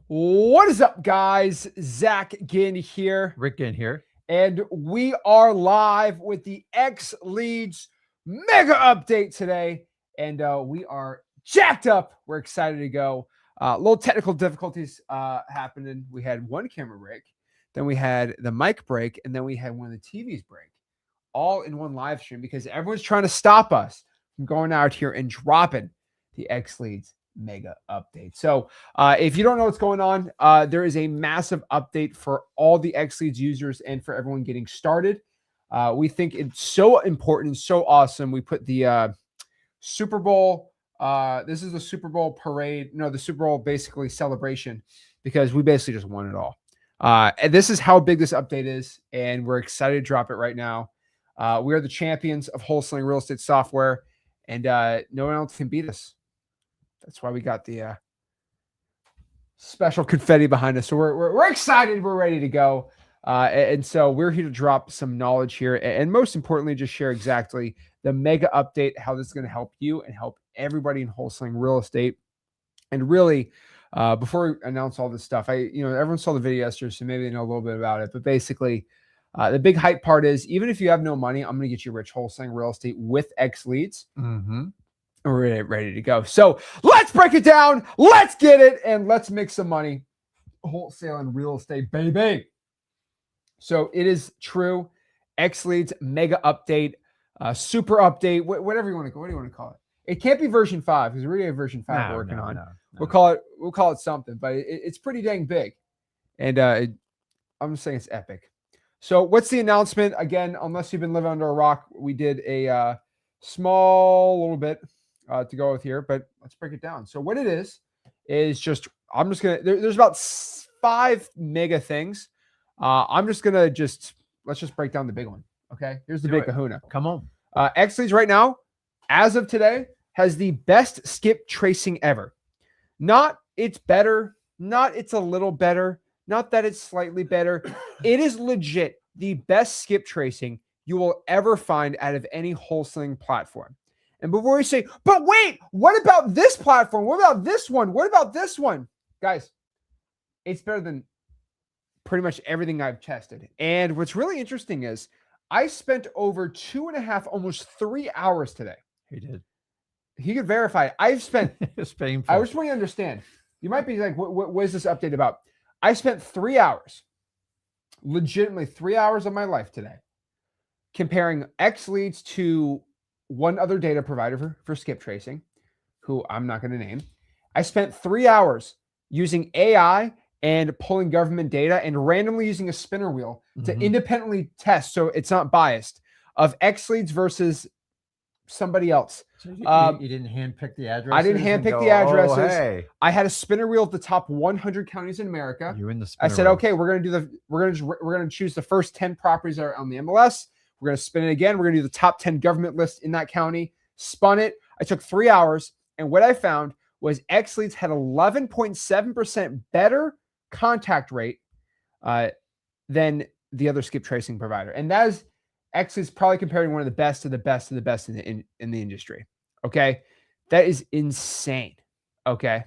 What is up, guys? Zach Ginn here. Rick in here. And we are live with the Xleads mega update today. And we are jacked up. We're excited to go. Little technical difficulties happening. We had one camera break, then we had the mic break, and then we had one of the TVs break, all in one live stream because everyone's trying to stop us from going out here and dropping the Xleads mega update. So if you don't know what's going on, there is a massive update for all the Xleads users and for everyone getting started. We think it's so important and so awesome. We put the Super Bowl, this is the Super Bowl parade, no, the Super Bowl basically celebration, because we basically just won it all. And this is how big this update is, and we're excited to drop it right now. We are the champions of wholesaling real estate software, and no one else can beat us. That's why we got the special confetti behind us. So we're excited. We're ready to go. And so we're here to drop some knowledge here. And most importantly, just share exactly the mega update, how this is going to help you and help everybody in wholesaling real estate. And really, before we announce all this stuff, everyone saw the video yesterday, so maybe they know a little bit about it. But basically, the big hype part is, even if you have no money, I'm going to get you rich wholesaling real estate with Xleads. We're ready to go. So let's break it down. Let's get it, and let's make some money wholesaling real estate, baby. So it is true. Xleads mega update, super update, whatever you want to go. What do you want to call it? It can't be version 5 because we already have version 5 working on. We'll call it something, but it's pretty dang big. And I'm just saying it's epic. So what's the announcement? Again, unless you've been living under a rock, we did a small little bit to go with here, but let's break it down. So what it is just, I'm just going to, there's about 5 mega things. I'm just going to let's just break down the big one. Okay. Here's the big kahuna. Come on. Xleads right now, as of today, has the best skip tracing ever. Not it's better, not it's a little better, not that it's slightly better. It is legit the best skip tracing you will ever find out of any wholesaling platform. And before you say, but wait, what about this platform? What about this one? What about this one? Guys, it's better than pretty much everything I've tested. And what's really interesting is I spent over 2.5, almost 3 hours today. He did. He could verify it. I've spent, it's painful. I just want you to understand. You might be like, what is this update about? I spent 3 hours, legitimately 3 hours of my life today, comparing Xleads to one other data provider for skip tracing, who I'm not going to name. I spent 3 hours using AI and pulling government data and randomly using a spinner wheel to independently test, so it's not biased, of Xleads versus somebody else. So you didn't handpick the addresses? I didn't handpick the addresses. Oh, hey. I had a spinner wheel of the top 100 counties in America. You're in the spinner I said, wheel. okay, we're gonna choose the first 10 properties that are on the MLS. We're going to spin it again. We're going to do the top 10 government list in that county. Spun it. I took 3 hours. And what I found was Xleads had 11.7% better contact rate than the other skip tracing provider. And that is Xleads probably comparing one of the best of the best of the best in the industry. Okay. That is insane. Okay.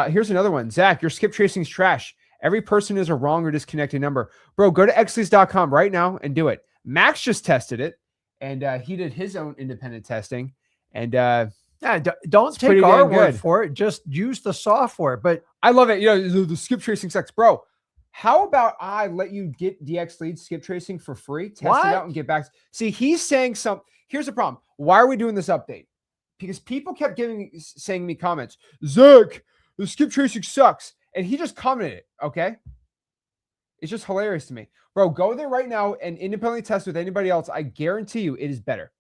Here's another one. Zach, your skip tracing is trash. Every person is a wrong or disconnected number. Bro, go to xleads.com right now and do it. Max just tested it, and he did his own independent testing. And don't take our word for it. Just use the software. But I love it. The skip tracing sucks, bro. How about I let you get the Xleads skip tracing for free, test it out, and get back? See, he's saying something. Here's the problem. Why are we doing this update? Because people kept saying me comments. Zach, the skip tracing sucks, and he just commented it. Okay. It's just hilarious to me. Bro, go there right now and independently test with anybody else. I guarantee you it is better.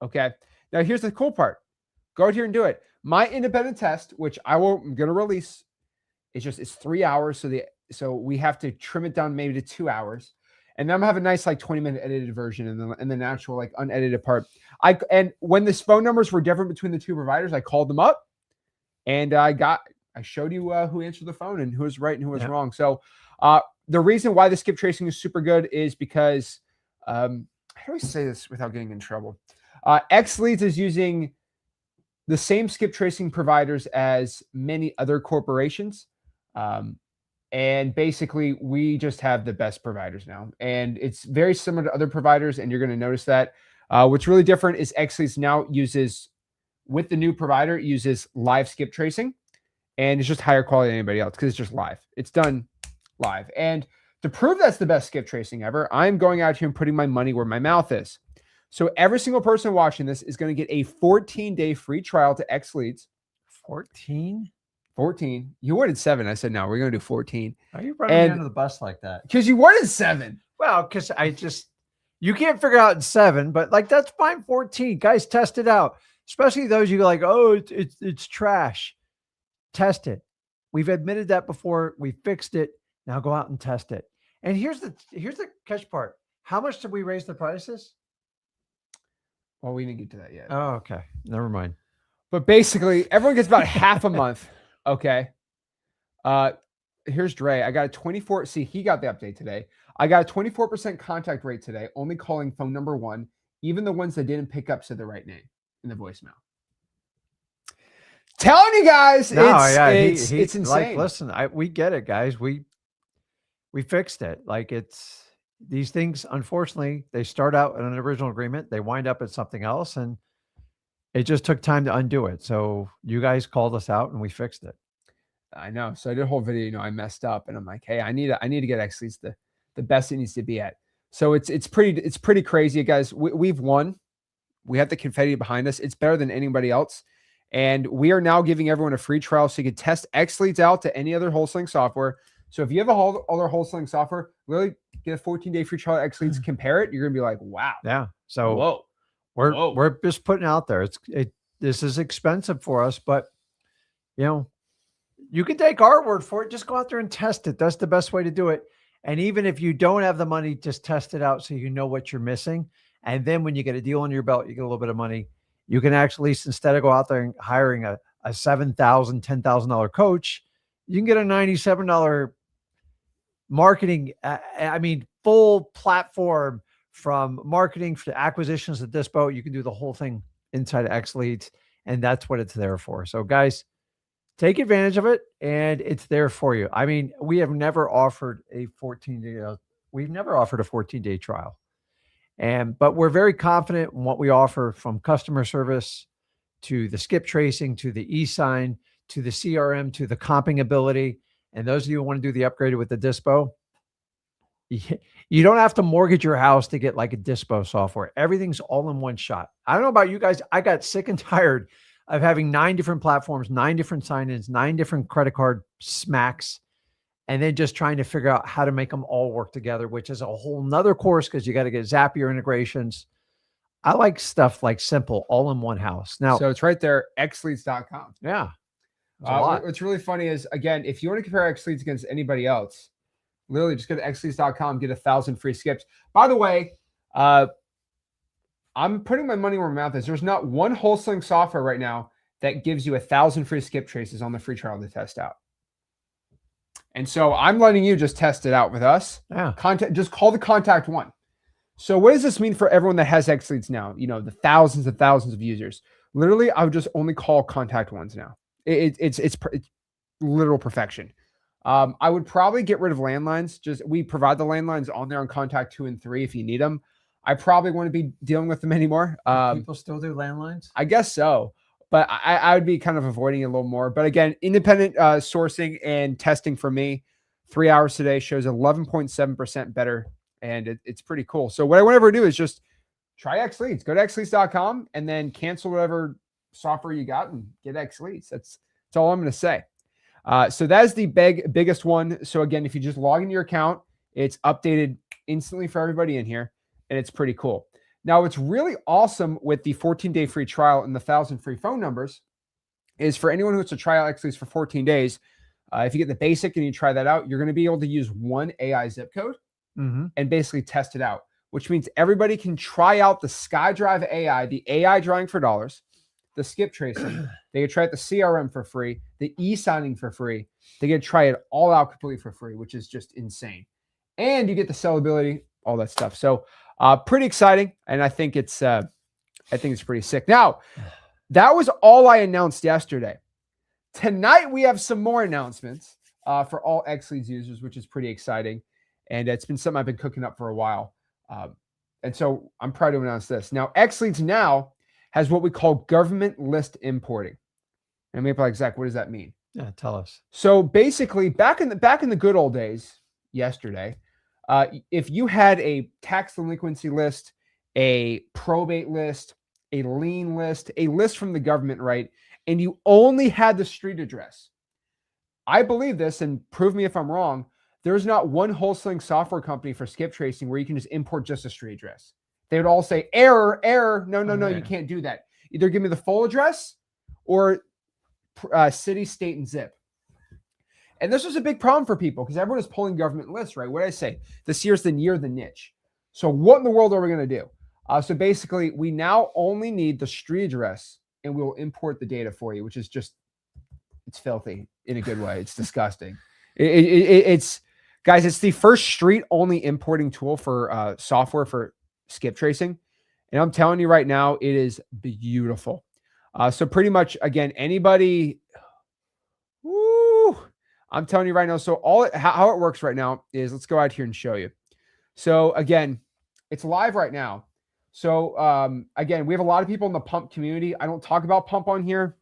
Okay. Now, here's the cool part. Go out here and do it. My independent test, which I'm going to release, it's 3 hours. So we have to trim it down maybe to 2 hours. And then I'm going to have a nice 20-minute edited version and the actual unedited part. And when this phone numbers were different between the two providers, I called them up and I showed you who answered the phone and who was right and who was wrong. So the reason why the skip tracing is super good is because, how do I say this without getting in trouble? Xleads is using the same skip tracing providers as many other corporations. And basically, we just have the best providers now. And it's very similar to other providers, and you're going to notice that. What's really different is Xleads now uses, with the new provider, it uses live skip tracing, and it's just higher quality than anybody else because it's just live. It's done live. And to prove that's the best skip tracing ever, I'm going out here and putting my money where my mouth is. So every single person watching this is going to get a 14-day free trial to Xleads. 14? 14. You wanted 7. I said, no, we're going to do 14. Are you running me under the bus like that? Because you wanted 7. Well, because you can't figure out 7, but like, that's fine. 14. Guys, test it out. Especially those you go like, oh, it's trash. Test it. We've admitted that before. We fixed it. Now go out and test it. And here's the catch part. How much did we raise the prices? Well, we didn't get to that yet. Oh, okay. Never mind. But basically, everyone gets about half a month. Okay. Here's Dre. I got a 24. See, he got the update today. I got a 24% contact rate today, only calling phone number 1. Even the ones that didn't pick up said the right name in the voicemail. Telling you guys, it's insane. Like, listen, we get it, guys. We fixed it. Like, it's these things, unfortunately, they start out in an original agreement, they wind up at something else, and it just took time to undo it. So you guys called us out and we fixed it. I know. So I did a whole video, I messed up, and I'm like, hey, I need to get Xleads the best it needs to be at. So it's pretty crazy, guys. We've won. We have the confetti behind us. It's better than anybody else. And we are now giving everyone a free trial so you can test Xleads out to any other wholesaling software. So if you have other wholesaling software, really get a 14-day free trial at Xleads, compare it. You're going to be like, wow. Yeah. So we're just putting out there. This is expensive for us, but you can take our word for it. Just go out there and test it. That's the best way to do it. And even if you don't have the money, just test it out so you know what you're missing. And then when you get a deal on your belt, you get a little bit of money. You can actually, instead of go out there and hiring a $7,000, $10,000 coach, you can get a $97 marketing, full platform, from marketing to acquisitions to Dispo. You can do the whole thing inside of Xleads, and that's what it's there for. So guys, take advantage of it, and it's there for you. I mean, we have never offered a 14-day trial. But we're very confident in what we offer, from customer service to the skip tracing, to the e-sign, to the CRM, to the comping ability. And those of you who want to do the upgrade with the Dispo, you don't have to mortgage your house to get like a Dispo software. Everything's all in one shot. I don't know about you guys. I got sick and tired of having 9 different platforms, 9 different sign-ins, 9 different credit card smacks, and then just trying to figure out how to make them all work together, which is a whole nother course because you got to get Zapier integrations. I like stuff like simple, all in one house. Now, so it's right there, xleads.com. Yeah. What's really funny is, again, if you want to compare Xleads against anybody else, literally just go to xleads.com, get 1,000 free skips. By the way, I'm putting my money where my mouth is. There's not one wholesaling software right now that gives you 1,000 free skip traces on the free trial to test out. And so I'm letting you just test it out with us. Yeah. Just call the contact 1. So what does this mean for everyone that has Xleads now? The thousands and thousands of users. Literally, I would just only call contact 1s now. It's literal perfection. I would probably get rid of landlines. We provide the landlines on there on contact 2 and 3 if you need them. I probably wouldn't be dealing with them anymore. People still do landlines? I guess so. But I would be kind of avoiding it a little more. But again, independent sourcing and testing for me, 3 hours today shows 11.7% better. And it's pretty cool. So what I want everyone to do is just try Xleads. Go to xleads.com and then cancel whatever software you got and get Xleads. That's all I'm going to say. So that is the biggest one. So again, if you just log into your account, it's updated instantly for everybody in here. And it's pretty cool. Now, what's really awesome with the 14-day free trial and the 1,000 free phone numbers is, for anyone who wants to try out Xleads for 14 days, if you get the basic and you try that out, you're going to be able to use one AI zip code and basically test it out, which means everybody can try out the SkyDrive AI, the AI drawing for dollars, the skip tracing. They can try out the CRM for free, the e-signing for free. They get to try it all out completely for free, which is just insane. And you get the sellability, all that stuff. So pretty exciting. And I think it's pretty sick. Now, that was all I announced yesterday. Tonight, we have some more announcements. for all Xleads users, which is pretty exciting. And it's been something I've been cooking up for a while. And so I'm proud to announce this. Now, Xleads now has what we call government list importing. And maybe like, Zach, what does that mean? Yeah, tell us. So basically, back in the good old days, yesterday, if you had a tax delinquency list, a probate list, a lien list, a list from the government, right, and you only had the street address, I believe this, and prove me if I'm wrong, there's not one wholesaling software company for skip tracing where you can just import just a street address. They would all say, error, error. No, you can't do that. Either give me the full address or city, state, and zip. And this was a big problem for people because everyone is pulling government lists, right? What did I say? This year's the year of the niche. So what in the world are we going to do? So basically, we now only need the street address and we'll import the data for you, which is just, it's filthy in a good way. It's disgusting. It's guys, it's the first street only importing tool for software for skip tracing. And I'm telling you right now, it is beautiful. So pretty much, again, anybody, woo, I'm telling you right now. So how it works right now is, let's go out here and show you. So again, it's live right now. So again, we have a lot of people in the pump community. I don't talk about pump on here.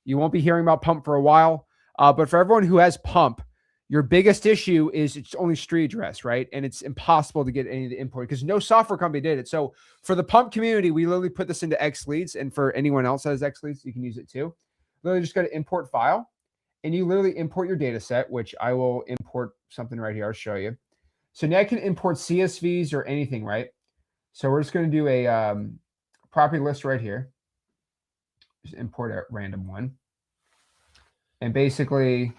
You won't be hearing about pump for a while. But for everyone who has pump, your biggest issue is it's only street address, right? And it's impossible to get any of the import because no software company did it. So for the pump community, we literally put this into Xleads. And for anyone else that has Xleads, you can use it too. Literally just go to import file and you literally import your data set, which I will import something right here. I'll show you. So now I can import CSVs or anything, right? So we're just going to do a property list right here. Just import a random one. And basically,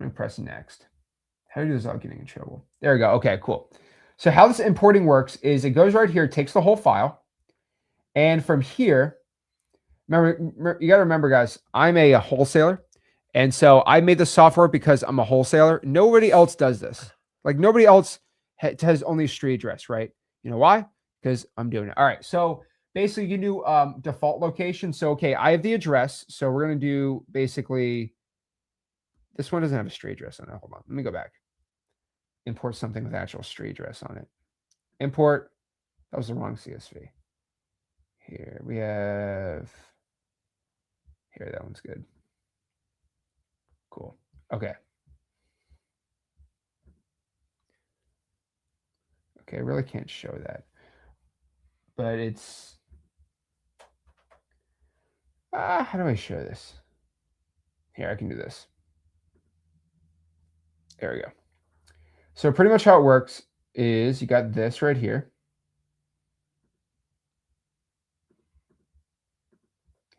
I'm pressing next. How do I do this without getting in trouble? There we go. Okay, cool. So how this importing works is it goes right here, takes the whole file. And from here, remember you got to remember, guys, I'm a wholesaler. And so I made the software because I'm a wholesaler. Nobody else does this. Like nobody else has only a street address, right? You know why? Because I'm doing it. All right. So basically you can do default location. So, okay, I have the address. So we're going to do basically, this one doesn't have a street address on it. Hold on. Let me go back. Import something with actual street address on it. Import. That was the wrong CSV. Here we have. Here, that one's good. Cool. Okay. Okay, I really can't show that. But it's. How do I show this? Here, I can do this. There we go. So pretty much how it works is you got this right here.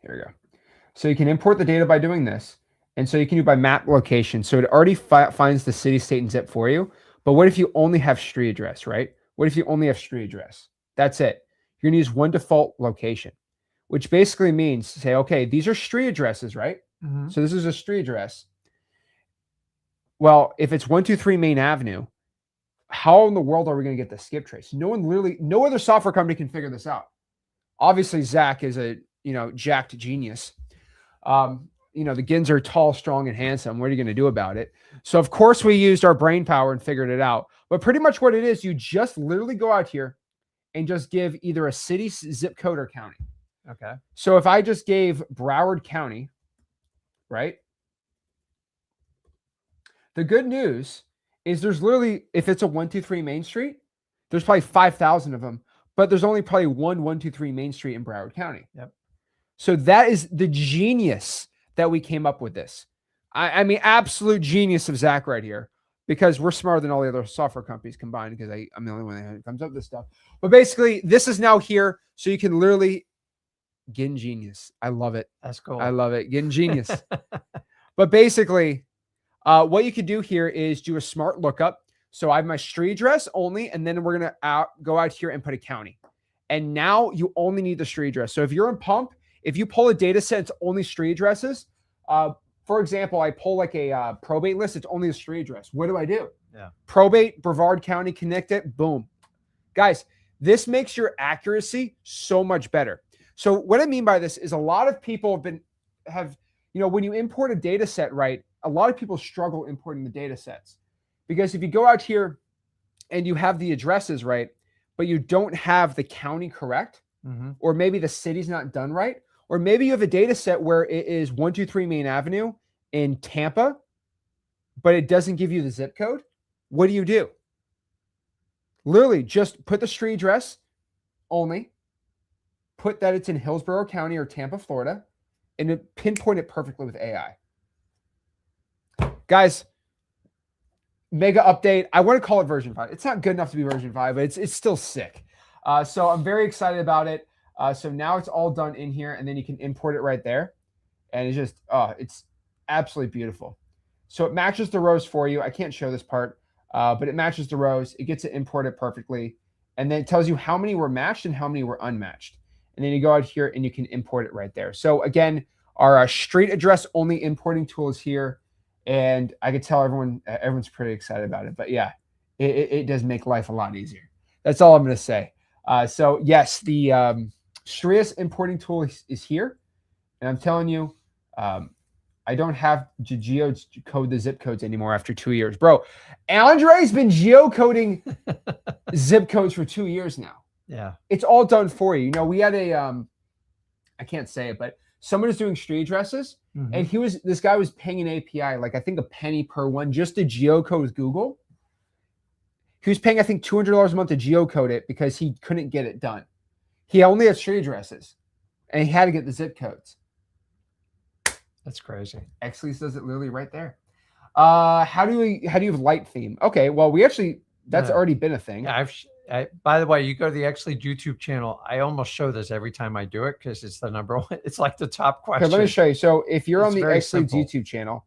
Here we go. So you can import the data by doing this. And so you can do by map location. So it already finds the city, state, and zip for you. But what if you only have street address, right? What if you only have street address? That's it. You're going to use one default location, which basically means to say, okay, these are street addresses, right? Mm-hmm. So this is a street address. Well, if it's 123 Main Avenue, how in the world are we going to get the skip trace? No other software company can figure this out. Obviously, Zach is a, jacked genius. The Gins are tall, strong, and handsome. What are you going to do about it? So, of course, we used our brain power and figured it out. But pretty much what it is, you just literally go out here and just give either a city, zip code, or county. Okay. So if I just gave Broward County, right? The good news is there's literally, if it's a 123 Main Street, there's probably 5,000 of them, but there's only probably one 123 Main Street in Broward County. Yep. So that is the genius that we came up with this. I mean, absolute genius of Zach right here, because we're smarter than all the other software companies combined, because I'm the only one that comes up with this stuff. But basically, this is now here, so you can literally get genius. I love it. That's cool. I love it. Getting genius. But basically, what you could do here is do a smart lookup. So I have my street address only, and then we're going to go out here and put a county. And now you only need the street address. So if you're in Pump, if you pull a data set, it's only street addresses. For example, I pull like a probate list. It's only a street address. What do? Yeah. Probate, Brevard County, connect it. Boom. Guys, this makes your accuracy so much better. So what I mean by this is a lot of people have when you import a data set, right, a lot of people struggle importing the data sets because if you go out here and you have the addresses, right, but you don't have the county correct, or maybe the city's not done right, or maybe you have a data set where it is 123 Main Avenue in Tampa, but it doesn't give you the zip code. What do? Literally just put the street address only, put that it's in Hillsborough County or Tampa, Florida, and it pinpoint it perfectly with AI. Guys, mega update. I want to call it version 5. It's not good enough to be version 5, but it's still sick. So I'm very excited about it. So now it's all done in here, and then you can import it right there. And it's just, it's absolutely beautiful. So it matches the rows for you. I can't show this part, but it matches the rows. It gets it imported perfectly. And then it tells you how many were matched and how many were unmatched. And then you go out here and you can import it right there. So again, our street address only importing tool is here. And I could tell everyone's pretty excited about it. But yeah, it does make life a lot easier. That's all I'm going to say. So yes, the street importing tool is here. And I'm telling you, I don't have to geocode the zip codes anymore after 2 years. Bro, Andre's been geocoding zip codes for 2 years now. Yeah. It's all done for you. We had a, I can't say it, but someone is doing street addresses, and this guy was paying an API, like I think a penny per one, just to geocode with Google. He was paying, I think, $200 a month to geocode it because he couldn't get it done. He only had street addresses, and he had to get the zip codes. That's crazy. Xleads does it literally right there. How do you have light theme? Okay, well, that's already been a thing. Yeah, by the way, you go to the Xleads YouTube channel. I almost show this every time I do it because it's the number one. It's like the top question. Okay, let me show you. So if you're on the Xleads YouTube channel,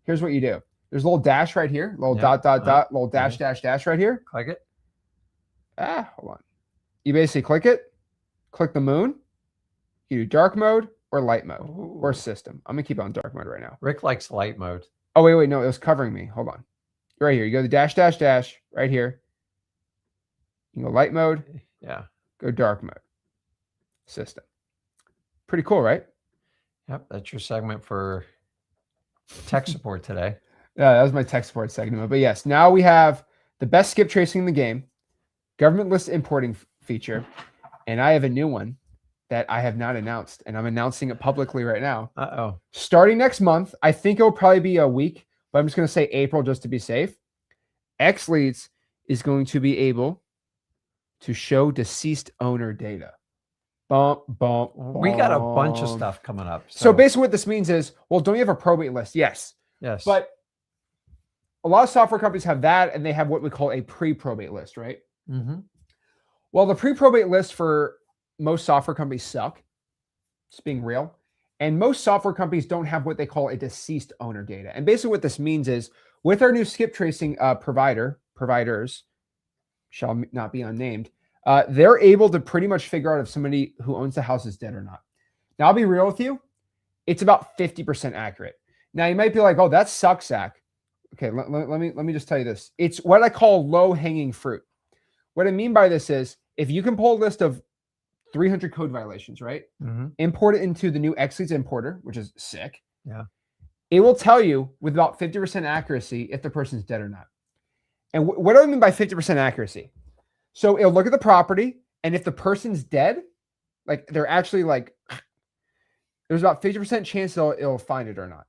here's what you do. There's a little dash right here, little dot, little dash, dash right here. Click it. Hold on. You basically click it, click the moon. You do dark mode or light mode or system. I'm going to keep it on dark mode right now. Rick likes light mode. Oh, wait. No, it was covering me. Hold on. Right here. You go to dash, dash, dash right here. You can go light mode. Yeah. Go dark mode. System. Pretty cool, right? Yep. That's your segment for tech support today. Yeah, that was my tech support segment. But yes, now we have the best skip tracing in the game, government list importing feature, and I have a new one that I have not announced, and I'm announcing it publicly right now. Starting next month, I think it will probably be a week, but I'm just going to say April just to be safe. Xleads is going to be able to show deceased owner data. We got a bunch of stuff coming up. So basically what this means is, well, don't you have a probate list? Yes. But a lot of software companies have that, and they have what we call a pre-probate list, right? Well, the pre-probate list for most software companies suck. Just being real. And most software companies don't have what they call a deceased owner data. And basically what this means is, with our new skip tracing providers, shall not be unnamed, they're able to pretty much figure out if somebody who owns the house is dead or not. Now, I'll be real with you. It's about 50% accurate. Now, you might be like, oh, that sucks, Zach. Okay, let me just tell you this. It's what I call low-hanging fruit. What I mean by this is, if you can pull a list of 300 code violations, right? Import it into the new Xleads importer, which is sick. Yeah. It will tell you with about 50% accuracy if the person's dead or not. And what do I mean by 50% accuracy? So it'll look at the property, and if the person's dead, like they're actually like, there's about 50% chance it'll find it or not,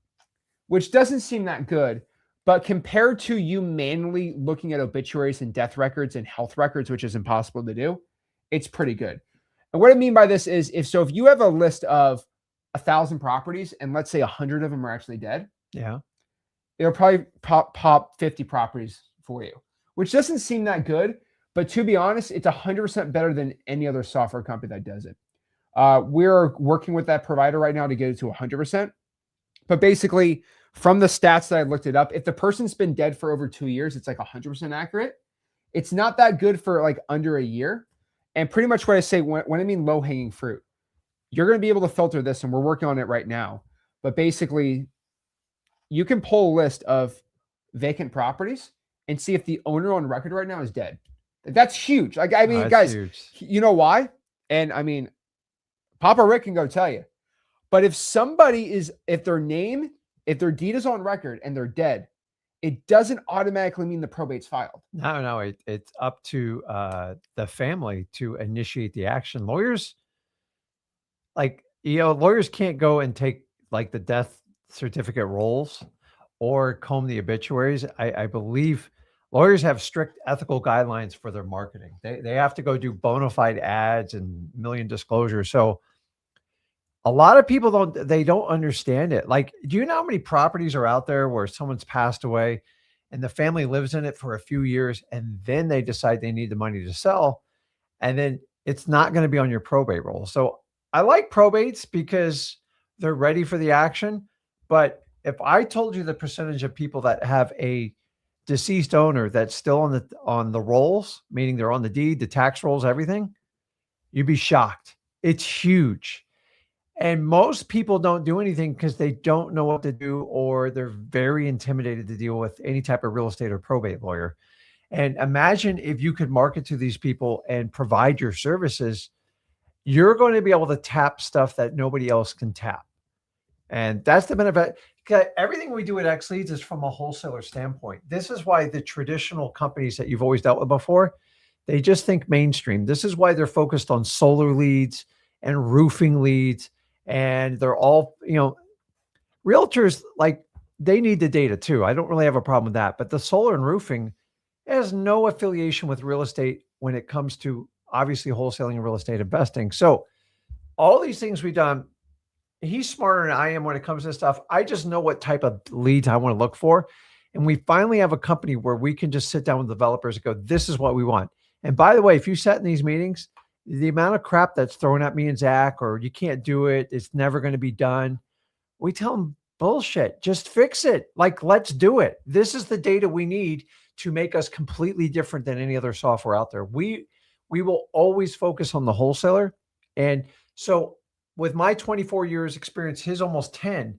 which doesn't seem that good. But compared to you manually looking at obituaries and death records and health records, which is impossible to do, it's pretty good. And what I mean by this is, if you have a list of 1,000 properties and let's say 100 of them are actually dead, it'll probably pop 50 properties for you, which doesn't seem that good. But to be honest, it's 100% better than any other software company that does it. We're working with that provider right now to get it to 100%. But basically, from the stats that I looked it up, if the person's been dead for over 2 years, it's like 100% accurate. It's not that good for like under a year. And pretty much what I say when I mean low-hanging fruit, you're going to be able to filter this, and we're working on it right now. But basically, you can pull a list of vacant properties and see if the owner on record right now is dead. That's huge. Like, I mean, guys, huge. You know why? And I mean, Papa Rick can go tell you. But if somebody is, if their deed is on record and they're dead, it doesn't automatically mean the probate's filed. No, it's up to the family to initiate the action. Lawyers, lawyers can't go and take like the death certificate rolls or comb the obituaries. I believe lawyers have strict ethical guidelines for their marketing. They have to go do bona fide ads and million disclosures. So a lot of people don't understand it. Like, do you know how many properties are out there where someone's passed away and the family lives in it for a few years and then they decide they need the money to sell, and then it's not going to be on your probate roll. So I like probates because they're ready for the action. But if I told you the percentage of people that have a deceased owner that's still on the rolls, meaning they're on the deed, the tax rolls, everything, you'd be shocked. It's huge. And most people don't do anything because they don't know what to do, or they're very intimidated to deal with any type of real estate or probate lawyer. And imagine if you could market to these people and provide your services, you're going to be able to tap stuff that nobody else can tap. And that's the benefit. Everything we do at Xleads is from a wholesaler standpoint. This is why the traditional companies that you've always dealt with before, they just think mainstream. This is why they're focused on solar leads and roofing leads. And they're all, realtors, like, they need the data too. I don't really have a problem with that. But the solar and roofing has no affiliation with real estate when it comes to obviously wholesaling and real estate investing. So all these things we've done, he's smarter than I am when it comes to this stuff. I just know what type of leads I want to look for. And we finally have a company where we can just sit down with developers and go, this is what we want. And by the way, if you sat in these meetings, the amount of crap that's thrown at me and Zach, or you can't do it, it's never going to be done, we tell them bullshit. Just fix it. Like, let's do it. This is the data we need to make us completely different than any other software out there. We will always focus on the wholesaler. And so with my 24 years experience, his almost 10,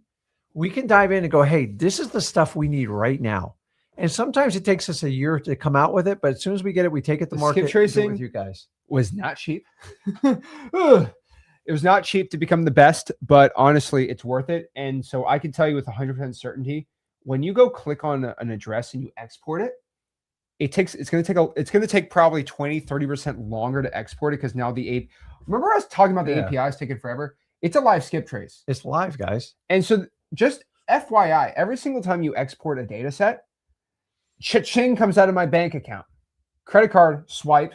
we can dive in and go, hey, this is the stuff we need right now. And sometimes it takes us a year to come out with it, but as soon as we get it, we take it to market. Skip tracing with you guys was not cheap. It was not cheap to become the best, but honestly, it's worth it. And so I can tell you with 100% certainty, when you go click on an address and you export it, it's going to take probably 20-30% longer to export it, because now remember I was talking about the APIs taking forever? It's a live skip trace. It's live, guys. And so just FYI, every single time you export a data set, cha-ching comes out of my bank account. Credit card, swipe,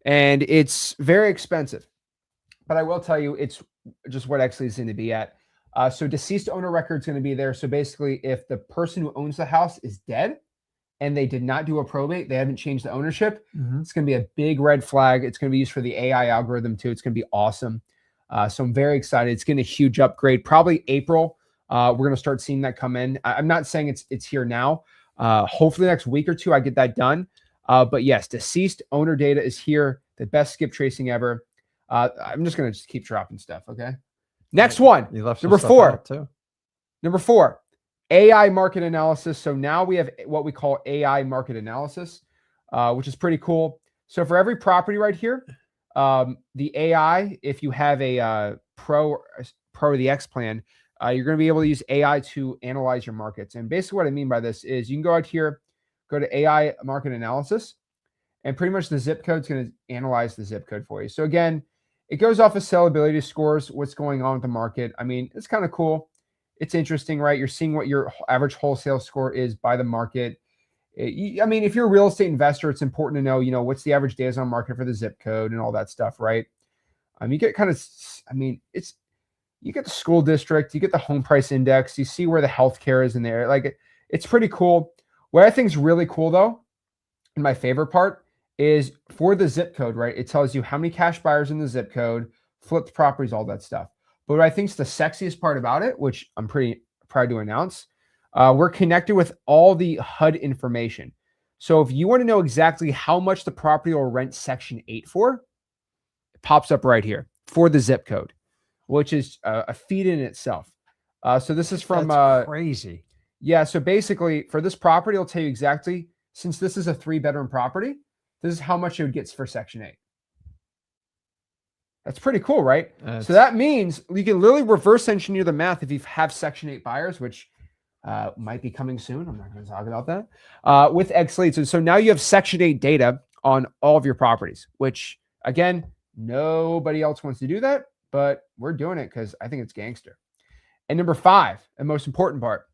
and it's very expensive. But I will tell you, it's just what Xleads is going to be at. So deceased owner record is going to be there. So basically, if the person who owns the house is dead and they did not do a probate, they haven't changed the ownership, it's going to be a big red flag. It's going to be used for the AI algorithm too. It's going to be awesome. So I'm very excited. It's going to be a huge upgrade. Probably April, we're going to start seeing that come in. I'm not saying it's here now. Hopefully next week or two, I get that done. But yes, deceased owner data is here. The best skip tracing ever. I'm just going to keep dropping stuff. Okay. Next one, number 4 too. Number 4, AI market analysis. So now we have what we call AI market analysis, which is pretty cool. So for every property right here, the AI, if you have a Pro or the X plan, you're going to be able to use AI to analyze your markets. And basically what I mean by this is you can go out here, go to AI market analysis, and pretty much the zip code is going to analyze the zip code for you. So again, it goes off of sellability scores, what's going on with the market. I mean, it's kind of cool. It's interesting, right? You're seeing what your average wholesale score is by the market. I mean, if you're a real estate investor, it's important to know, what's the average days on market for the zip code and all that stuff, right? You get kind of, you get the school district, you get the home price index, you see where the healthcare is in there. Like, it's pretty cool. What I think is really cool though, and my favorite part, is for the zip code, right? It tells you how many cash buyers in the zip code, flipped properties, all that stuff. But what I think is the sexiest part about it, which I'm pretty proud to announce, we're connected with all the HUD information. So if you want to know exactly how much the property will rent Section 8 for, it pops up right here for the zip code, which is a feat in itself. So this is from crazy. Yeah. So basically for this property, it'll tell you exactly, since this is a 3-bedroom property, this is how much it would get for Section 8. That's pretty cool, right? So that means you can literally reverse engineer the math if you have Section 8 buyers, which might be coming soon. I'm not going to talk about that with Xleads. And so now you have Section 8 data on all of your properties, which again, nobody else wants to do that, but we're doing it because I think it's gangster. And number 5, and most important part,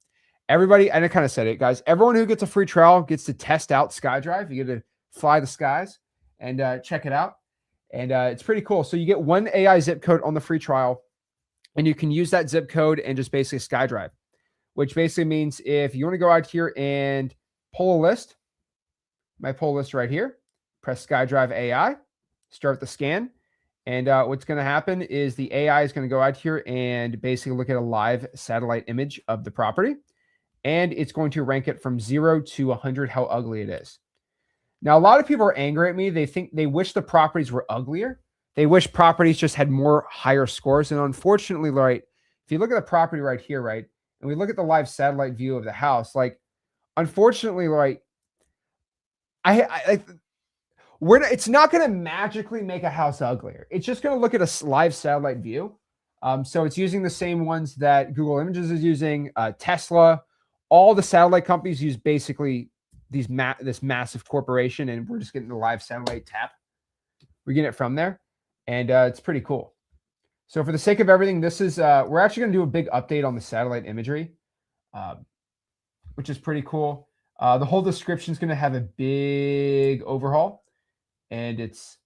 everybody, and I kind of said it, guys, everyone who gets a free trial gets to test out SkyDrive. You get to fly the skies and check it out. And it's pretty cool. So you get 1 AI zip code on the free trial, and you can use that zip code and just basically SkyDrive, which basically means if you want to go out here and pull a list, my pull list right here, press SkyDrive AI, start the scan. And what's going to happen is the AI is going to go out here and basically look at a live satellite image of the property. And it's going to rank it from 0 to 100, how ugly it is. Now, a lot of people are angry at me. They wish the properties were uglier. They wish properties just had more higher scores. And unfortunately, right, if you look at the property right here, right, and we look at the live satellite view of the house, like, unfortunately, right, it's not going to magically make a house uglier. It's just going to look at a live satellite view. So it's using the same ones that Google Images is using, Tesla. All the satellite companies use basically this massive corporation, and we're just getting the live satellite tap. We're getting it from there, and it's pretty cool. So for the sake of everything, this is we're actually going to do a big update on the satellite imagery, which is pretty cool. The whole description is going to have a big overhaul, and it's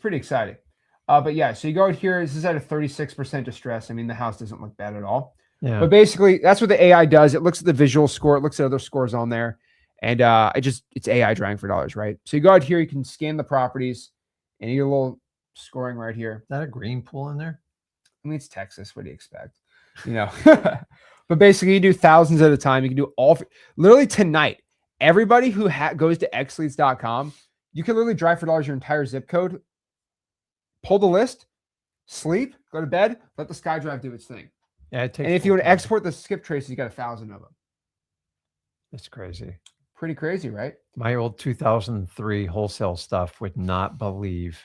pretty exciting. But yeah, so you go out here. This is at a 36% distress. I mean, the house doesn't look bad at all. Yeah. But basically, that's what the AI does. It looks at the visual score. It looks at other scores on there. And it's AI drawing for dollars, right? So you go out here, you can scan the properties, and you get a little scoring right here. Is that a green pool in there? I mean, it's Texas. What do you expect? You know, but basically you do thousands at a time. You can do literally tonight. Everybody who goes to xleads.com, you can literally drive for dollars your entire zip code, pull the list, sleep, go to bed, let the SkyDrive do its thing. Yeah, it takes. And if you want to export the skip traces, you got 1,000 of them. It's crazy. Pretty crazy, right? My old 2003 wholesale stuff would not believe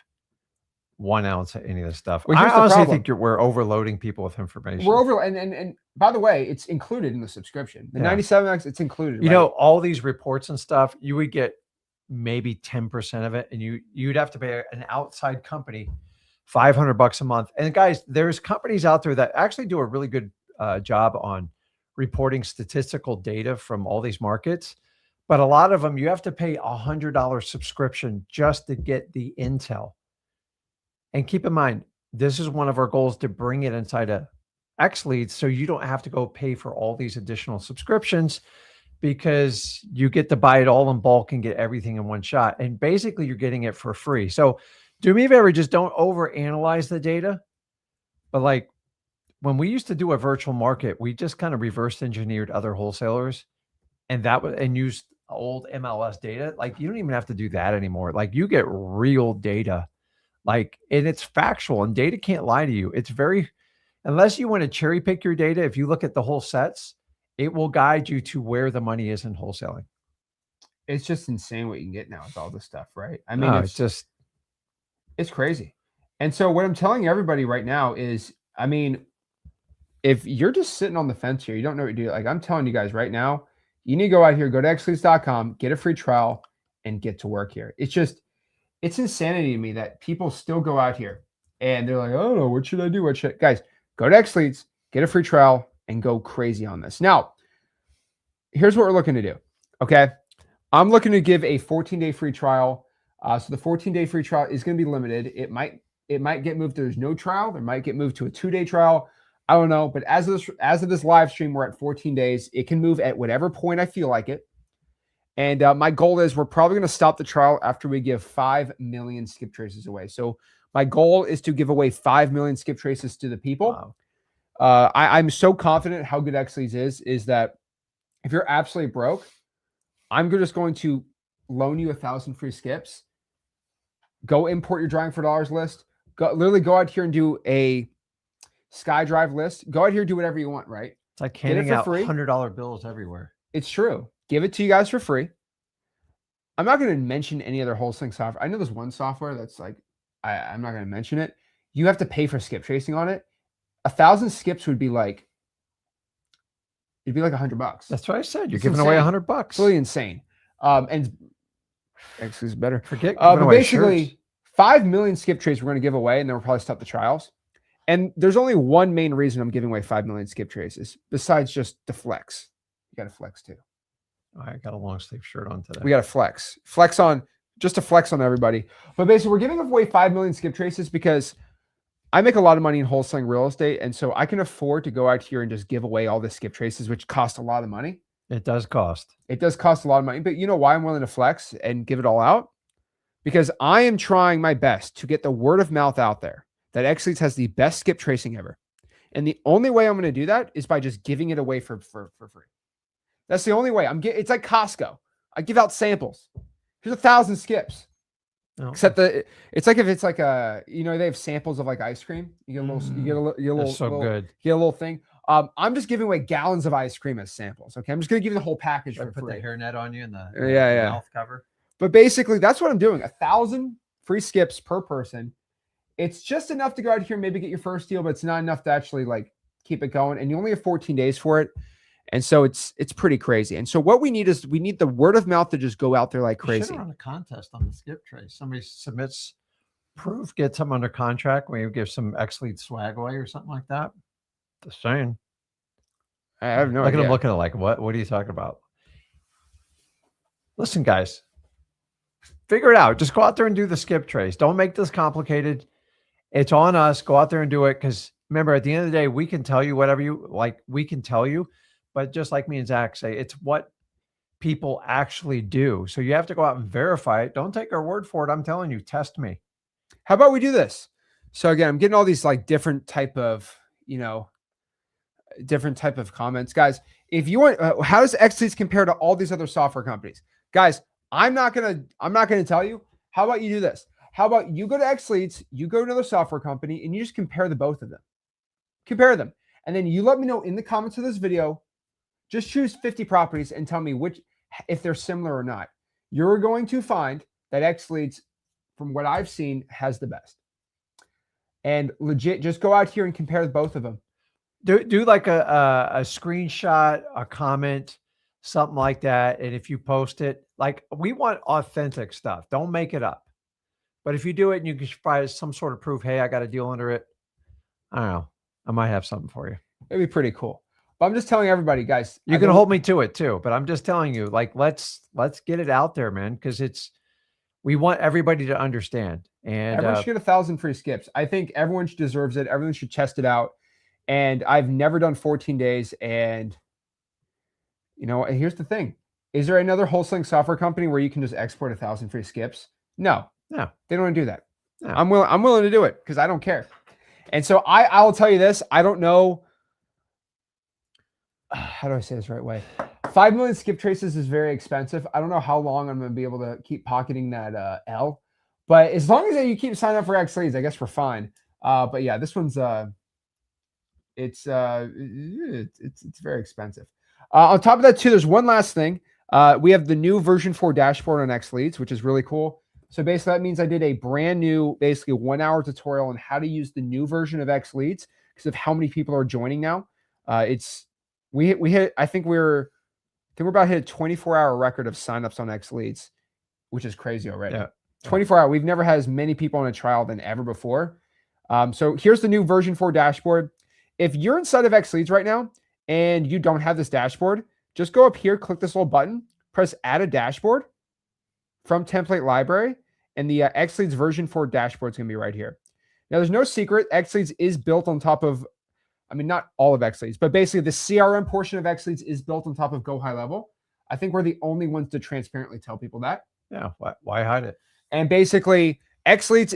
1 ounce of any of this stuff. Well, I honestly think we're overloading people with information. We're and by the way, it's included in the subscription. The 97X, it's included. You know, all these reports and stuff, you would get maybe 10% of it, and you'd have to pay an outside company $500 a month. And guys, there's companies out there that actually do a really good job on reporting statistical data from all these markets. But a lot of them, you have to pay $100 subscription just to get the intel. And keep in mind, this is one of our goals, to bring it inside of Xleads, so you don't have to go pay for all these additional subscriptions, because you get to buy it all in bulk and get everything in one shot. And basically, you're getting it for free. So do me a favor, just don't overanalyze the data. But like when we used to do a virtual market, we just kind of reverse engineered other wholesalers, and used old MLS data. Like, you don't even have to do that anymore. Like, you get real data, like, and it's factual, and data can't lie to you. It's unless you want to cherry pick your data, if you look at the whole sets, it will guide you to where the money is in wholesaling. It's just insane what you can get now with all this stuff, right? I mean, it's crazy. And so what I'm telling everybody right now is, I mean, if you're just sitting on the fence here, you don't know what to do. Like, I'm telling you guys right now, you need to go out here, go to xleads.com, get a free trial, and get to work here. It's insanity to me that people still go out here and they're like, oh no, what should I do? Guys, go to Xleads, get a free trial, and go crazy on this. Now, here's what we're looking to do. Okay. I'm looking to give a 14-day free trial. So the 14-day free trial is going to be limited. It might get moved to there's no trial. There might get moved to a 2-day trial. I don't know. But as of this live stream, we're at 14 days. It can move at whatever point I feel like it. And my goal is we're probably going to stop the trial after we give 5 million skip traces away. So my goal is to give away 5 million skip traces to the people. Wow. I'm so confident how good Xleads is that if you're absolutely broke, I'm just going to loan you 1,000 free skips. Go import your drawing for dollars list. Literally go out here and do a SkyDrive list. Go out here, do whatever you want, right? It's like handing out $100 bills everywhere. It's true. Give it to you guys for free. I'm not going to mention any other wholesaling software. I know there's one software that's like, I'm not going to mention it. you have to pay for skip tracing on it. 1,000 skips would be like, it'd be like $100. That's what I said. You're It's giving away insane. $100. It's really insane. And actually, it's better. Forget. But away basically, shirts. 5 million skip trays we're going to give away, and then we'll probably stop the trials. And there's only one main reason I'm giving away 5 million skip traces, besides just the flex. You got to flex too. Oh, I got a long sleeve shirt on today. We got to flex. Flex on, just to flex on everybody. But basically, we're giving away 5 million skip traces because I make a lot of money in wholesaling real estate. And so I can afford to go out here and just give away all the skip traces, which cost a lot of money. It does cost. It does cost a lot of money. But you know why I'm willing to flex and give it all out? Because I am trying my best to get the word of mouth out there that Xleads has the best skip tracing ever. And the only way I'm going to do that is by just giving it away for free. That's the only way. It's like Costco. I give out samples. Here's 1,000 skips. No. Except it's like if it's like they have samples of like ice cream. You get a little, That's so good. You get a little thing. I'm just giving away gallons of ice cream as samples. Okay, I'm just gonna give you the whole package for put free. the hairnet on you and the mouth cover. But basically, that's what I'm doing. 1,000 free skips per person. It's just enough to go out here and maybe get your first deal, but it's not enough to actually like keep it going. And you only have 14 days for it. And so it's pretty crazy. And so what we need is the word of mouth to just go out there like crazy. You should run a contest on the skip trace. Somebody submits proof, gets them under contract. We give some Xleads swag away or something like that. Just saying. I have no idea. I'm looking at like, what are you talking about? Listen, guys, figure it out. Just go out there and do the skip trace. Don't make this complicated. It's on us. Go out there and do it. Because remember, at the end of the day, we can tell you whatever you like. We can tell you, but just like me and Zach say, it's what people actually do. So you have to go out and verify it. Don't take our word for it. I'm telling you, test me. How about we do this? So again, I'm getting all these like different type of comments, guys. If you want, how does Xleads compare to all these other software companies, guys? I'm not gonna tell you. How about you do this? How about you go to Xleads, you go to another software company, and you just compare the both of them. Compare them, and then you let me know in the comments of this video. Just choose 50 properties and tell me if they're similar or not. You're going to find that Xleads, from what I've seen, has the best. And legit, just go out here and compare both of them. Do like a screenshot, a comment, something like that. And if you post it, like, we want authentic stuff. Don't make it up. But if you do it and you can provide some sort of proof, hey, I got a deal under it, I don't know, I might have something for you. It'd be pretty cool. But I'm just telling everybody, guys. You can hold me to it too, but I'm just telling you, like, let's get it out there, man, because we want everybody to understand. And everyone should get 1,000 free skips. I think everyone deserves it. Everyone should test it out. And I've never done 14 days. And here's the thing: is there another wholesaling software company where you can just export 1,000 free skips? No, they don't want to do that. No. I'm willing to do it because I don't care. And so I will tell you this: I don't know. How do I say this the right way? 5 million skip traces is very expensive. I don't know how long I'm going to be able to keep pocketing that L, but as long as you keep signing up for Xleads, I guess we're fine. But yeah, this one's it's very expensive. On top of that too, there's one last thing. We have the new version 4 dashboard on Xleads, which is really cool. So basically that means I did a brand new, basically 1 hour tutorial on how to use the new version of Xleads because of how many people are joining now. We hit, I think we're about to hit a 24-hour record of signups on Xleads, which is crazy already. Yeah. 24 hours. We've never had as many people on a trial than ever before. So here's the new version 4 dashboard. If you're inside of Xleads right now and you don't have this dashboard, just go up here, click this little button, press add a dashboard from template library, and the Xleads version 4 dashboard is going to be right here. Now, there's no secret. Xleads is built on top of, not all of Xleads, but basically the CRM portion of Xleads is built on top of Go High Level. I think we're the only ones to transparently tell people that. Yeah, why hide it? And basically, Xleads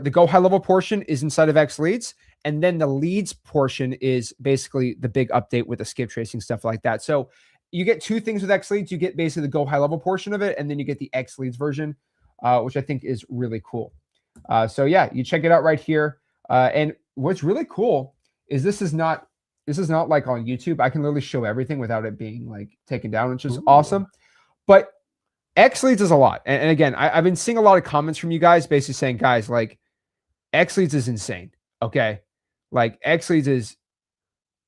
the Go High Level portion is inside of Xleads, and then the leads portion is basically the big update with the skip tracing, stuff like that. So you get two things with Xleads. You get basically the Go High Level portion of it, and then you get the Xleads version, which I think is really cool. So yeah, you check it out right here. And what's really cool is this is not like on YouTube. I can literally show everything without it being like taken down, which is awesome. But Xleads is a lot. And again, I've been seeing a lot of comments from you guys basically saying, guys, like, Xleads is insane. Okay. Like Xleads is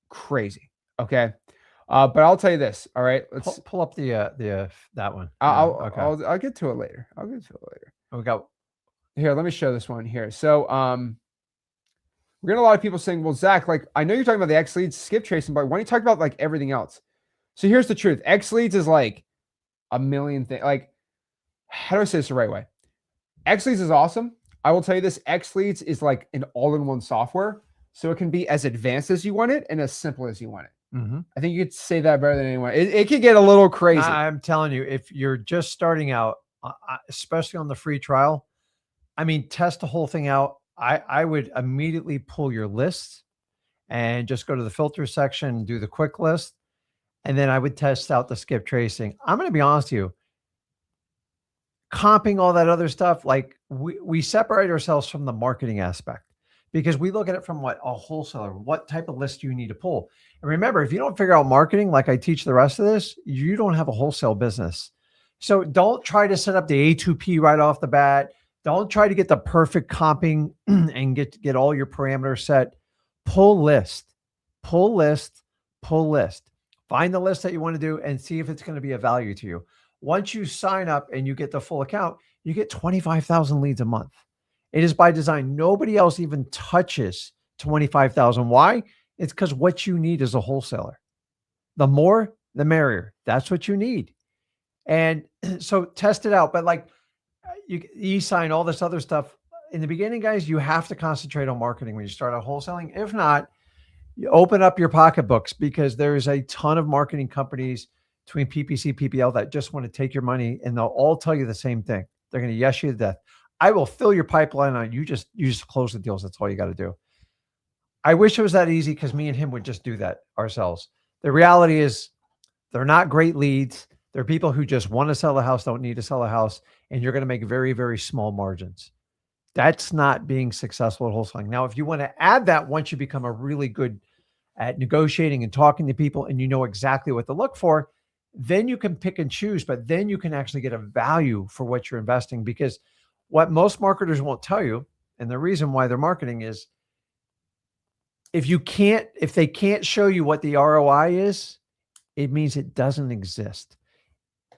crazy. Okay. But I'll tell you this. All right. Pull up the that one. Okay. I'll get to it later. I'll get to it later. We got Here, let me show this one here. So we're getting a lot of people saying, well, Zach, like I know you're talking about the Xleads skip tracing, but why don't you talk about like everything else? So here's the truth. Xleads is like a million things. Like, how do I say this the right way? Xleads is awesome. I will tell you this, Xleads is like an all-in-one software. So it can be as advanced as you want it and as simple as you want it. mm-hmm. I think you could say that better than anyone. It could get a little crazy. I'm telling you, if you're just starting out, especially on the free trial, I mean, test the whole thing out. I would immediately pull your list and just go to the filter section and do the quick list. And then I would test out the skip tracing. I'm going to be honest with you, comping all that other stuff, like we separate ourselves from the marketing aspect because we look at it from what a wholesaler, what type of list do you need to pull? And remember, if you don't figure out marketing, like I teach the rest of this, you don't have a wholesale business. So don't try to set up the A2P right off the bat. Don't try to get the perfect comping and get all your parameters set. Pull list, pull list, pull list. Find the list that you want to do and see if it's going to be of value to you. Once you sign up and you get the full account, you get 25,000 leads a month. It is by design. Nobody else even touches 25,000. Why? It's because what you need is a wholesaler. The more, the merrier. That's what you need. And so test it out. But like you e-sign, all this other stuff. In the beginning, guys, you have to concentrate on marketing when you start out wholesaling. If not, you open up your pocketbooks because there's a ton of marketing companies between PPC, PPL that just want to take your money and they'll all tell you the same thing. They're going to yes you to death. I will fill your pipeline on you just close the deals. That's all you got to do. I wish it was that easy because me and him would just do that ourselves. The reality is they're not great leads. They're people who just want to sell a house, don't need to sell a house, and you're going to make very, very small margins. That's not being successful at wholesaling. Now, if you want to add that once you become a really good at negotiating and talking to people and you know exactly what to look for, then you can pick and choose, but then you can actually get a value for what you're investing because what most marketers won't tell you, and the reason why they're marketing is if they can't show you what the ROI is, it means it doesn't exist.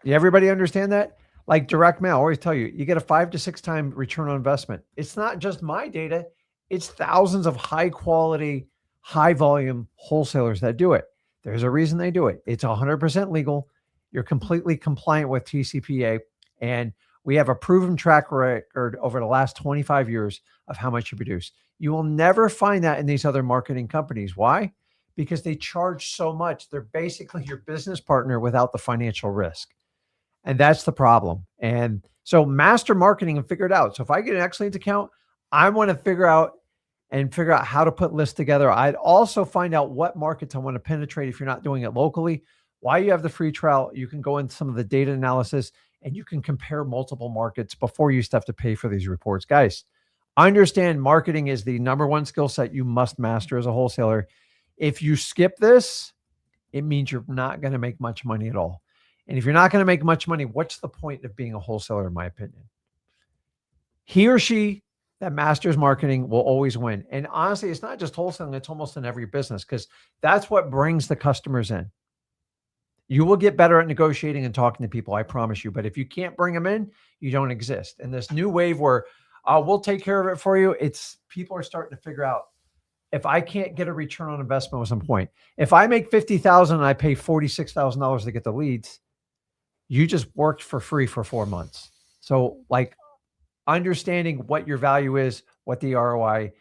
Everybody understand that? Like direct mail, I always tell you, you get a 5 to 6 time return on investment. It's not just my data. It's thousands of high quality, high volume wholesalers that do it. There's a reason they do it. It's 100% legal. You're completely compliant with TCPA. And we have a proven track record over the last 25 years of how much you produce. You will never find that in these other marketing companies. Why? Because they charge so much. They're basically your business partner without the financial risk. And that's the problem. And so master marketing and figure it out. So if I get an Xleads account, I want to figure out how to put lists together. I'd also find out what markets I want to penetrate if you're not doing it locally. While you have the free trial, you can go into some of the data analysis and you can compare multiple markets before you have to pay for these reports. Guys, understand marketing is the number one skill set you must master as a wholesaler. If you skip this, it means you're not going to make much money at all. And if you're not going to make much money, what's the point of being a wholesaler, in my opinion? He or she that masters marketing will always win. And honestly, it's not just wholesaling, it's almost in every business because that's what brings the customers in. You will get better at negotiating and talking to people, I promise you. But if you can't bring them in, you don't exist. And this new wave where we'll take care of it for you, people are starting to figure out, if I can't get a return on investment at some point, if I make $50,000 and I pay $46,000 to get the leads, you just worked for free for 4 months. So like understanding what your value is, what the ROI,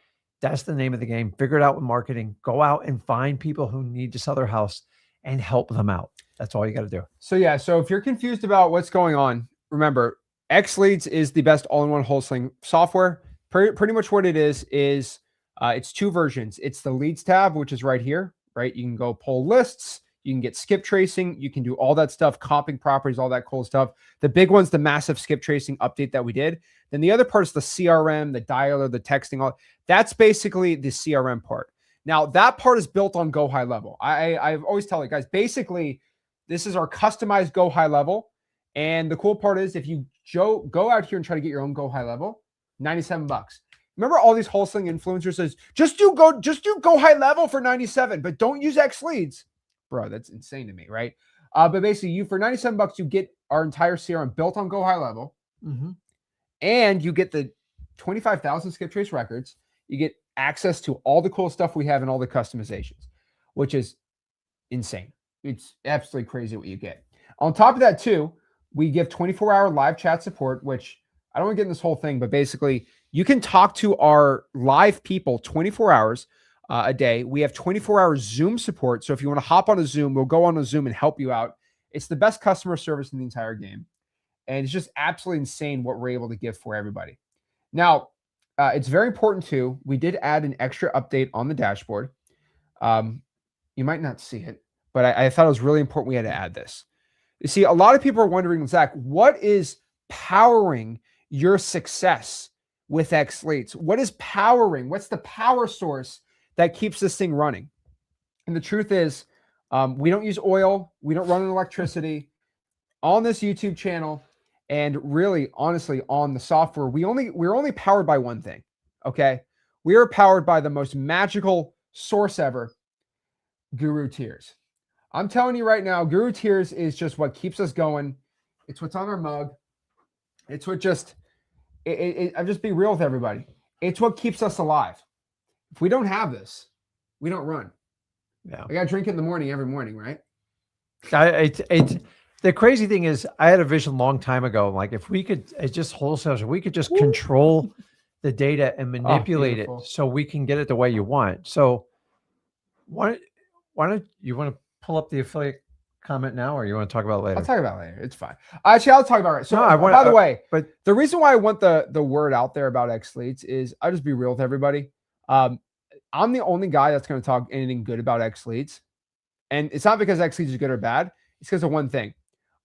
that's the name of the game. Figure it out with marketing. Go out and find people who need to sell their house and help them out. That's all you got to do. So yeah, so if you're confused about what's going on, remember, Xleads is the best all-in-one wholesaling software. Pretty much what it is it's 2 versions. It's the leads tab, which is right here, right? You can go pull lists. You can get skip tracing. You can do all that stuff, comping properties, all that cool stuff. The big one's the massive skip tracing update that we did. Then the other part is the CRM, the dialer, the texting. All that's basically the CRM part. Now that part is built on Go High Level. I've always tell you guys, basically, this is our customized Go High Level. And the cool part is if you go out here and try to get your own Go High Level, $97. Remember all these wholesaling influencers says, just do go high level for 97, but don't use Xleads. Bro, that's insane to me, right? But basically you for 97 bucks, you get our entire CRM built on Go High Level. And you get the 25,000 SKIPTRACE records. You get access to all the cool stuff we have and all the customizations, which is insane. It's absolutely crazy what you get. On top of that too, we give 24-hour live chat support, which I don't want to get in this whole thing, but basically you can talk to our live people 24 hours a day. We have 24-hour Zoom support. So if you want to hop on a Zoom, we'll go on a Zoom and help you out. It's the best customer service in the entire game. And it's just absolutely insane what we're able to give for everybody. Now, it's very important too. We did add an extra update on the dashboard. You might not see it, but I thought it was really important we had to add this. You see, a lot of people are wondering, Zach, what is powering your success with Xleads? What is powering? What's the power source that keeps this thing running? And the truth is, we don't use oil. We don't run on electricity. On this YouTube channel, and really, honestly, on the software, we're only powered by one thing, okay? We are powered by the most magical source ever, Guru Tears. I'm telling you right now, Guru Tears is just what keeps us going. It's what's on our mug. It's what just, I'm just being real with everybody. It's what keeps us alive. If we don't have this, we don't run. Yeah. I got to drink it in the morning, every morning, right? The crazy thing is, I had a vision a long time ago. Like, if we could, it's just wholesalers, if we could just control the data and manipulate it so we can get it the way you want. So why don't you want to pull up the affiliate comment now, or you want to talk about it later? I'll talk about it later. It's fine. Actually, I'll talk about it. So, no, by the way, but the reason why I want the word out there about Xleads is I'll just be real with everybody. I'm the only guy that's going to talk anything good about Xleads. And it's not because Xleads is good or bad. It's because of one thing.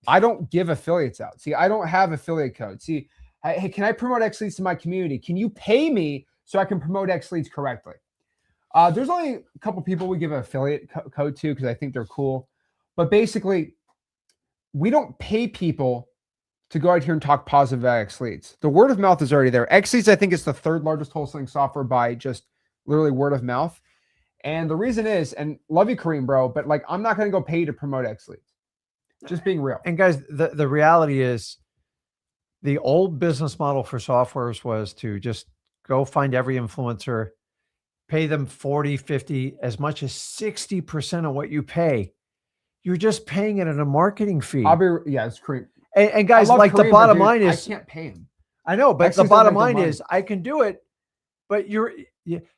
I don't give affiliates out. See, I don't have affiliate codes. See, hey, can I promote Xleads to my community? Can you pay me so I can promote Xleads correctly? There's only a couple people we give an affiliate code to because I think they're cool. But basically, we don't pay people to go out here and talk positive about Xleads. The word of mouth is already there. Xleads, I think, is the third largest wholesaling software by just literally word of mouth. And the reason is, and love you, Kareem, bro, but like, I'm not going to go pay you to promote Xleads. Just being real. And guys, the reality is, the old business model for softwares was to just go find every influencer, pay them 40, 50, as much as 60% of what you pay. You're just paying it in a marketing fee. It's Kareem. And guys, like, Kareem, the bottom line is, I can't pay him. I know, but the bottom line is, I can do it, but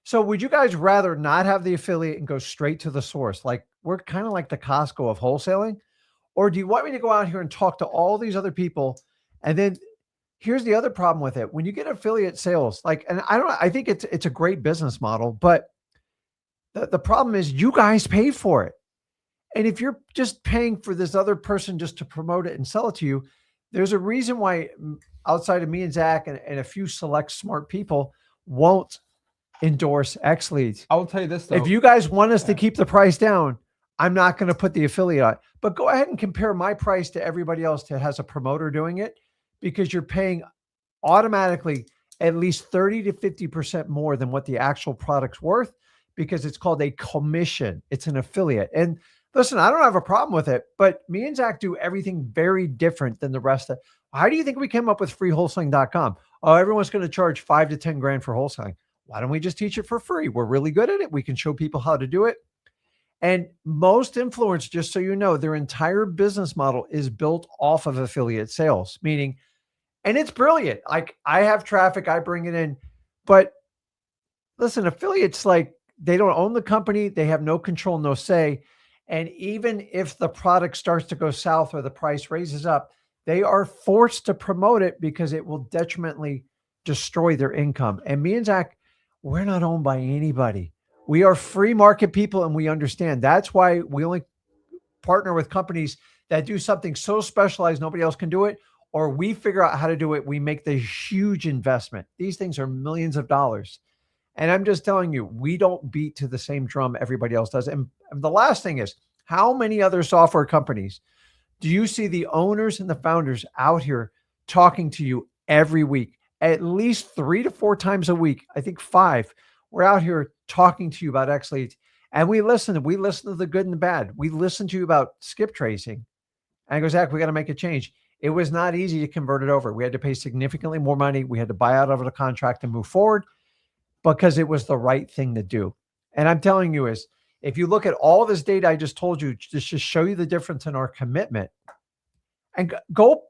so would you guys rather not have the affiliate and go straight to the source? Like, we're kind of like the Costco of wholesaling. Or do you want me to go out here and talk to all these other people? And then here's the other problem with it. When you get affiliate sales, like, and I think it's a great business model, but the problem is you guys pay for it. And if you're just paying for this other person just to promote it and sell it to you, there's a reason why outside of me and Zach and a few select smart people won't endorse Xleads. I will tell you this, though. If you guys want us to keep the price down, I'm not going to put the affiliate on. But go ahead and compare my price to everybody else that has a promoter doing it, because you're paying automatically at least 30 to 50% more than what the actual product's worth, because it's called a commission. It's an affiliate. And listen, I don't have a problem with it, but me and Zach do everything very different than the rest of. How do you think we came up with freewholesaling.com? Oh, everyone's going to charge 5 to 10 grand for wholesaling. Why don't we just teach it for free? We're really good at it. We can show people how to do it. And most influencers, just so you know, their entire business model is built off of affiliate sales, meaning, and it's brilliant. Like, I have traffic, I bring it in, but listen, affiliates, like, they don't own the company. They have no control, no say. And even if the product starts to go south or the price raises up, they are forced to promote it because it will detrimentally destroy their income. And me and Zach, we're not owned by anybody. We are free market people, and we understand. That's why we only partner with companies that do something so specialized nobody else can do it, or we figure out how to do it. We make the huge investment. These things are millions of dollars. And I'm just telling you, we don't beat to the same drum everybody else does. And the last thing is, how many other software companies do you see the owners and the founders out here talking to you every week, at least 3 to 4 times a week, I think 5, we're out here talking to you about Xleads, and we listen to the good and the bad. We listen to you about skip tracing, and I go, Zach, we got to make a change. It was not easy to convert it over. We had to pay significantly more money. We had to buy out of the contract and move forward because it was the right thing to do. And I'm telling you is, if you look at all this data I just told you, just to show you the difference in our commitment, and go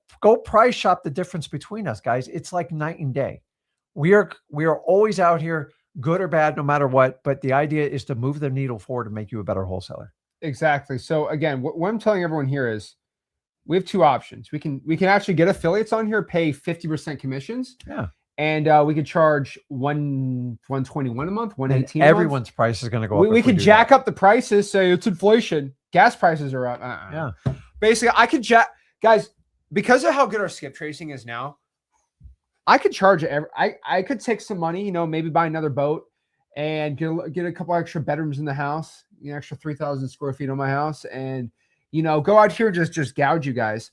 price shop the difference between us, guys. It's like night and day. We are always out here, good or bad, no matter what. But the idea is to move the needle forward and make you a better wholesaler. Exactly. So again, what I'm telling everyone here is we have 2 options. We can actually get affiliates on here, pay 50% commissions. Yeah. And we could charge 121 a month, 118. Everyone's price is going to go up. We could jack up the prices. Say it's inflation. Gas prices are up. Yeah. Basically, I could guys, because of how good our skip tracing is now, I could charge I could take some money, you know, maybe buy another boat and get a couple extra bedrooms in the house, you know, extra 3,000 square feet on my house, and you know, go out here and just gouge you guys.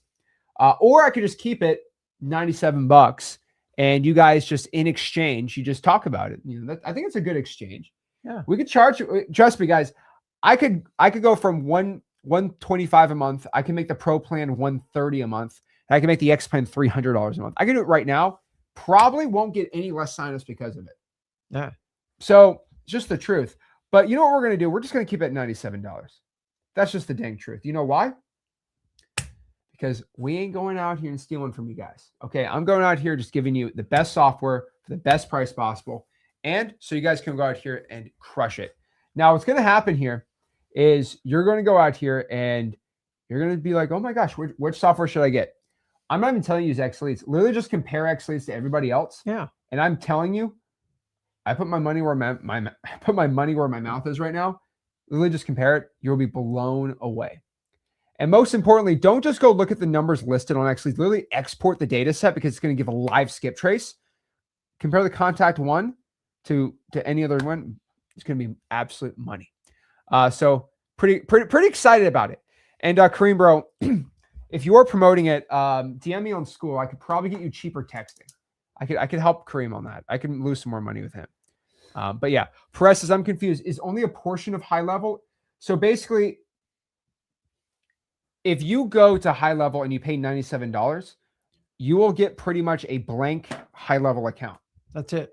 Or I could just keep it $97, and you guys just in exchange, you just talk about it. You know, I think it's a good exchange. Yeah, we could charge you. Trust me, guys. I could go from 125 a month. I can make the pro plan 130 a month. And I can make the X plan $300 a month. I can do it right now. Probably won't get any less signups because of it. Yeah. So just the truth. But you know what we're going to do? We're just going to keep it at $97. That's just the dang truth. You know why? Because we ain't going out here and stealing from you guys. Okay, I'm going out here just giving you the best software for the best price possible. And so you guys can go out here and crush it. Now, what's going to happen here is you're going to go out here and you're going to be like, oh my gosh, which software should I get? I'm not even telling you use Xleads. Literally just compare Xleads to everybody else. Yeah. And I'm telling you, I put my money where my mouth is right now. Literally just compare it. You'll be blown away. And most importantly, don't just go look at the numbers listed on Xleads. Literally export the data set because it's going to give a live skip trace. Compare the contact one to any other one. It's going to be absolute money. So pretty excited about it. And Kareem, bro, if you're promoting it, DM me on school. I could probably get you cheaper texting. I could help Kareem on that. I can lose some more money with him. But yeah, Perez says, I'm confused. Is only a portion of high level? So basically, if you go to high level and you pay $97, you will get pretty much a blank high level account. That's it.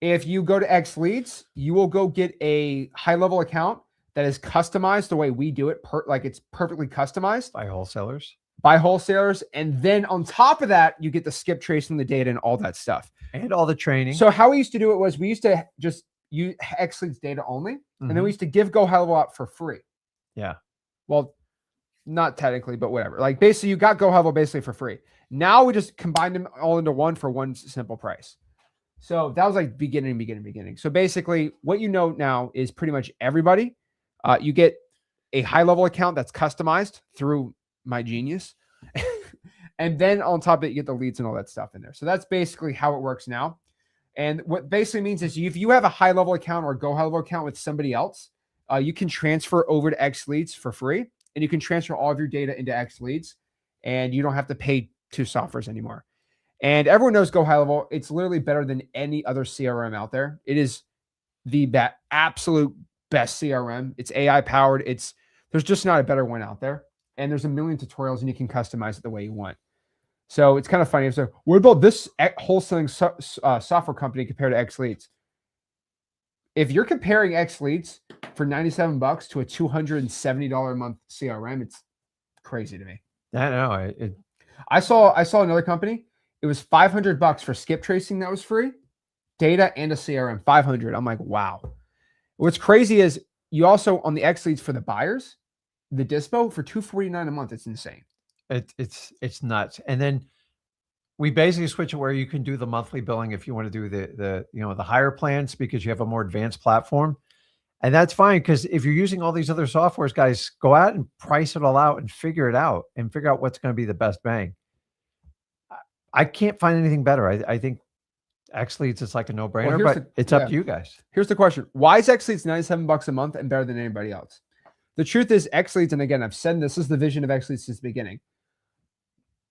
If you go to Xleads, you will go get a high level account that is customized the way we do it. Like it's perfectly customized by wholesalers. And then on top of that, you get the skip tracing, the data, and all that stuff. And all the training. So how we used to do it was we used to just use Xleads data only. And then we used to give Go High Level out for free. Yeah. Well, not technically, but whatever. Like basically you got Go High Level basically for free. Now we just combine them all into one for one simple price. So that was like beginning. So basically what you know now is pretty much everybody. You get a high level account that's customized through my genius. And then on top of it, you get the leads and all that stuff in there. So that's basically how it works now. And what basically means is if you have a high level account or a Go High Level account with somebody else, you can transfer over to Xleads for free. And you can transfer all of your data into Xleads. And you don't have to pay 2 softwares anymore. And everyone knows Go High Level. It's literally better than any other CRM out there. It is the absolute best CRM. It's AI powered. There's just not a better one out there. And there's a million tutorials and you can customize it the way you want. So it's kind of funny. So what about this wholesaling software company compared to Xleads? If you're comparing Xleads for $97 to a $270 a month CRM, it's crazy to me. I know. I saw another company. It was $500 for skip tracing that was free, data and a CRM. $500. I'm like, wow. What's crazy is you also on the Xleads for the buyers, the dispo for $249 a month. It's insane. It's nuts. And then we basically switch it where you can do the monthly billing if you want to do the higher plans because you have a more advanced platform. And that's fine because if you're using all these other softwares, guys, go out and price it all out and figure it out and figure out what's going to be the best bang. I can't find anything better. I think Xleads is like a no-brainer, but it's up to you guys. Here's the question. Why is Xleads $97 a month and better than anybody else? The truth is Xleads, and again, I've said this is the vision of Xleads since the beginning.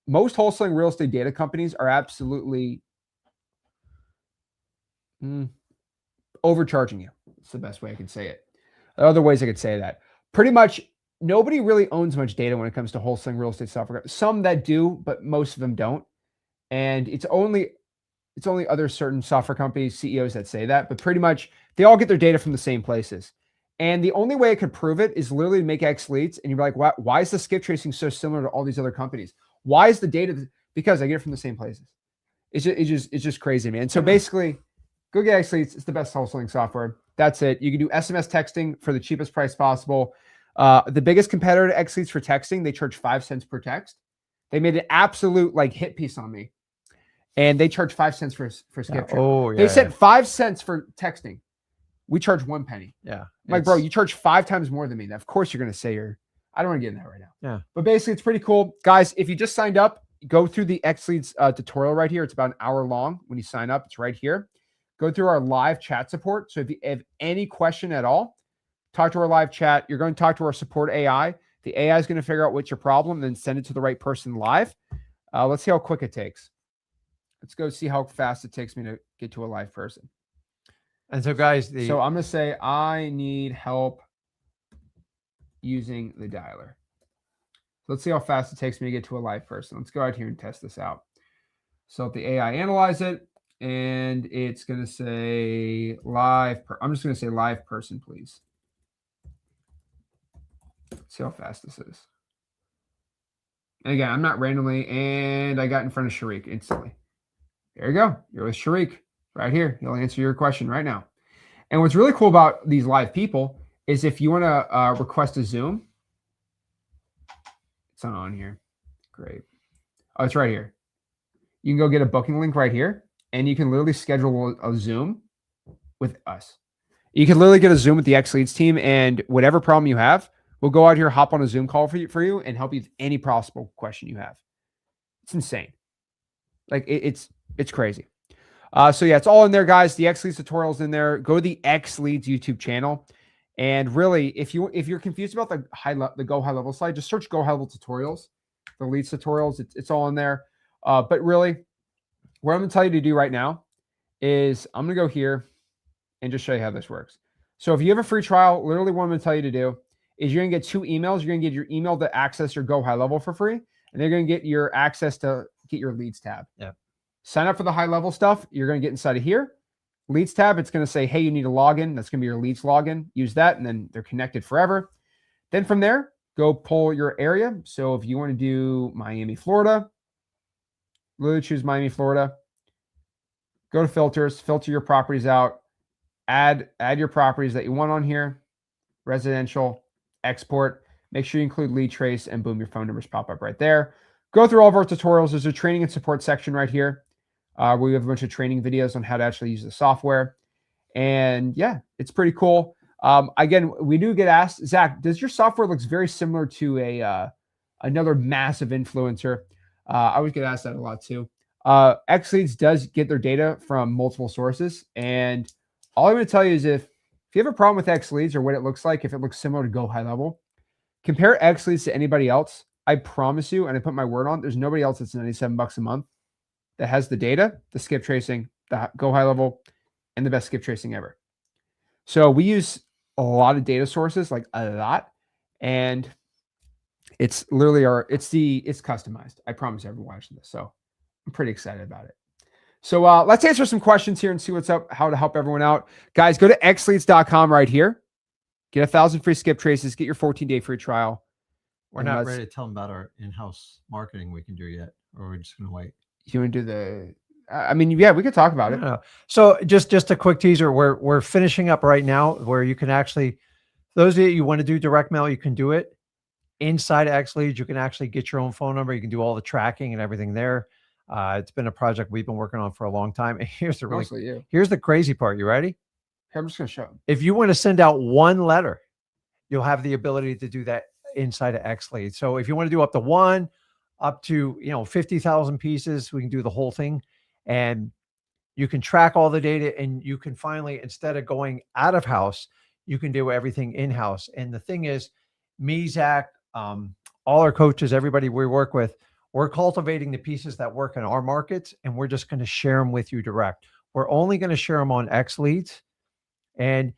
Most wholesaling real estate data companies are absolutely Overcharging you. It's the best way I can say it. Other ways I could say that. Pretty much nobody really owns much data when it comes to wholesaling real estate software. Some that do, but most of them don't. And it's only other certain software companies, CEOs that say that, but pretty much they all get their data from the same places. And the only way I could prove it is literally to make Xleads. And you're like, why is the skip tracing so similar to all these other companies? Why is the data? Because I get it from the same places. It's just crazy, man. So basically, go get Xleads. It's the best wholesaling software. That's it. You can do SMS texting for the cheapest price possible. The biggest competitor to Xleads for texting, they charge 5 cents per text. They made an absolute like hit piece on me. And they charge 5 cents for skip trace. Oh, yeah. They said 5 cents for texting. We charge 1 penny. Yeah. I'm like, bro, you charge 5 times more than me. Of course you're going to say I don't want to get in that right now. Yeah. But basically, it's pretty cool. Guys, if you just signed up, go through the Xleads tutorial right here. It's about an hour long. When you sign up, it's right here. Go through our live chat support. So if you have any question at all, talk to our live chat. You're going to talk to our support AI. The AI is going to figure out what's your problem, then send it to the right person live. Let's see how quick it takes. Let's go see how fast it takes me to get to a live person. And so, guys, so I'm going to say, I need help using the dialer. Let's see how fast it takes me to get to a live person. Let's go out here and test this out. So let the AI analyze it, and it's going to say live. I'm just going to say live person, please. Let's see how fast this is. And again, I'm not randomly, and I got in front of Sharik instantly. There you go. You're with Sharik right here. He'll answer your question right now. And what's really cool about these live people is if you want to request a Zoom, it's not on here. Great. Oh, it's right here. You can go get a booking link right here, and you can literally schedule a Zoom with us. You can literally get a Zoom with the Xleads team, and whatever problem you have, we'll go out here, hop on a Zoom call for you and help you with any possible question you have. It's insane. Like it's crazy. So yeah, it's all in there, guys. The Xleads tutorial's in there. Go to the Xleads YouTube channel. And really, if you're confused about the Go High Level slide, just search Go High Level tutorials, the Leads tutorials. It's all in there. But really, what I'm going to tell you to do right now is I'm going to go here and just show you how this works. So if you have a free trial, literally what I'm going to tell you to do is you're going to get 2 emails. You're going to get your email to access your Go High Level for free, and they're going to get your access to get your Leads tab. Yeah. Sign up for the high level stuff. You're going to get inside of here. Leads tab, it's going to say, hey, you need a login. That's going to be your Leads login. Use that, and then they're connected forever. Then from there, go pull your area. So if you want to do Miami, Florida, literally choose Miami, Florida. Go to filters, filter your properties out. Add your properties that you want on here. Residential, export. Make sure you include lead trace, and boom, your phone numbers pop up right there. Go through all of our tutorials. There's a training and support section right here. We have a bunch of training videos on how to actually use the software. And yeah, it's pretty cool. Again, we do get asked, Zach, does your software looks very similar to another massive influencer? I always get asked that a lot too. Xleads does get their data from multiple sources. And all I'm going to tell you is if you have a problem with Xleads or what it looks like, if it looks similar to Go High Level, compare Xleads to anybody else. I promise you, and I put my word on, there's nobody else that's $97 a month that has the data, the skip tracing, the Go High Level, and the best skip tracing ever. So we use a lot of data sources, like a lot, and it's literally it's customized. I promise everyone watching this. So I'm pretty excited about it. So let's answer some questions here and see what's up, how to help everyone out. Guys, go to xleads.com right here. Get 1,000 free skip traces, get your 14-day free trial. We're not ready to tell them about our in-house marketing we can do yet, or we're just going to wait. You want to do the? I mean, yeah, we could talk about it. So just a quick teaser. We're finishing up right now, where you can actually, those of you want to do direct mail, you can do it inside of Xleads. You can actually get your own phone number. You can do all the tracking and everything there. It's been a project we've been working on for a long time. And here's the crazy part. You ready? Here, I'm just going to show them. If you want to send out one letter, you'll have the ability to do that inside of Xleads. So if you want to do up to 1, up to 50,000 pieces, we can do the whole thing, and you can track all the data, and you can finally, instead of going out of house, you can do everything in house. And the thing is, me, Zach, all our coaches, everybody we work with, we're cultivating the pieces that work in our markets, and we're just going to share them with you direct. We're only going to share them on Xleads. And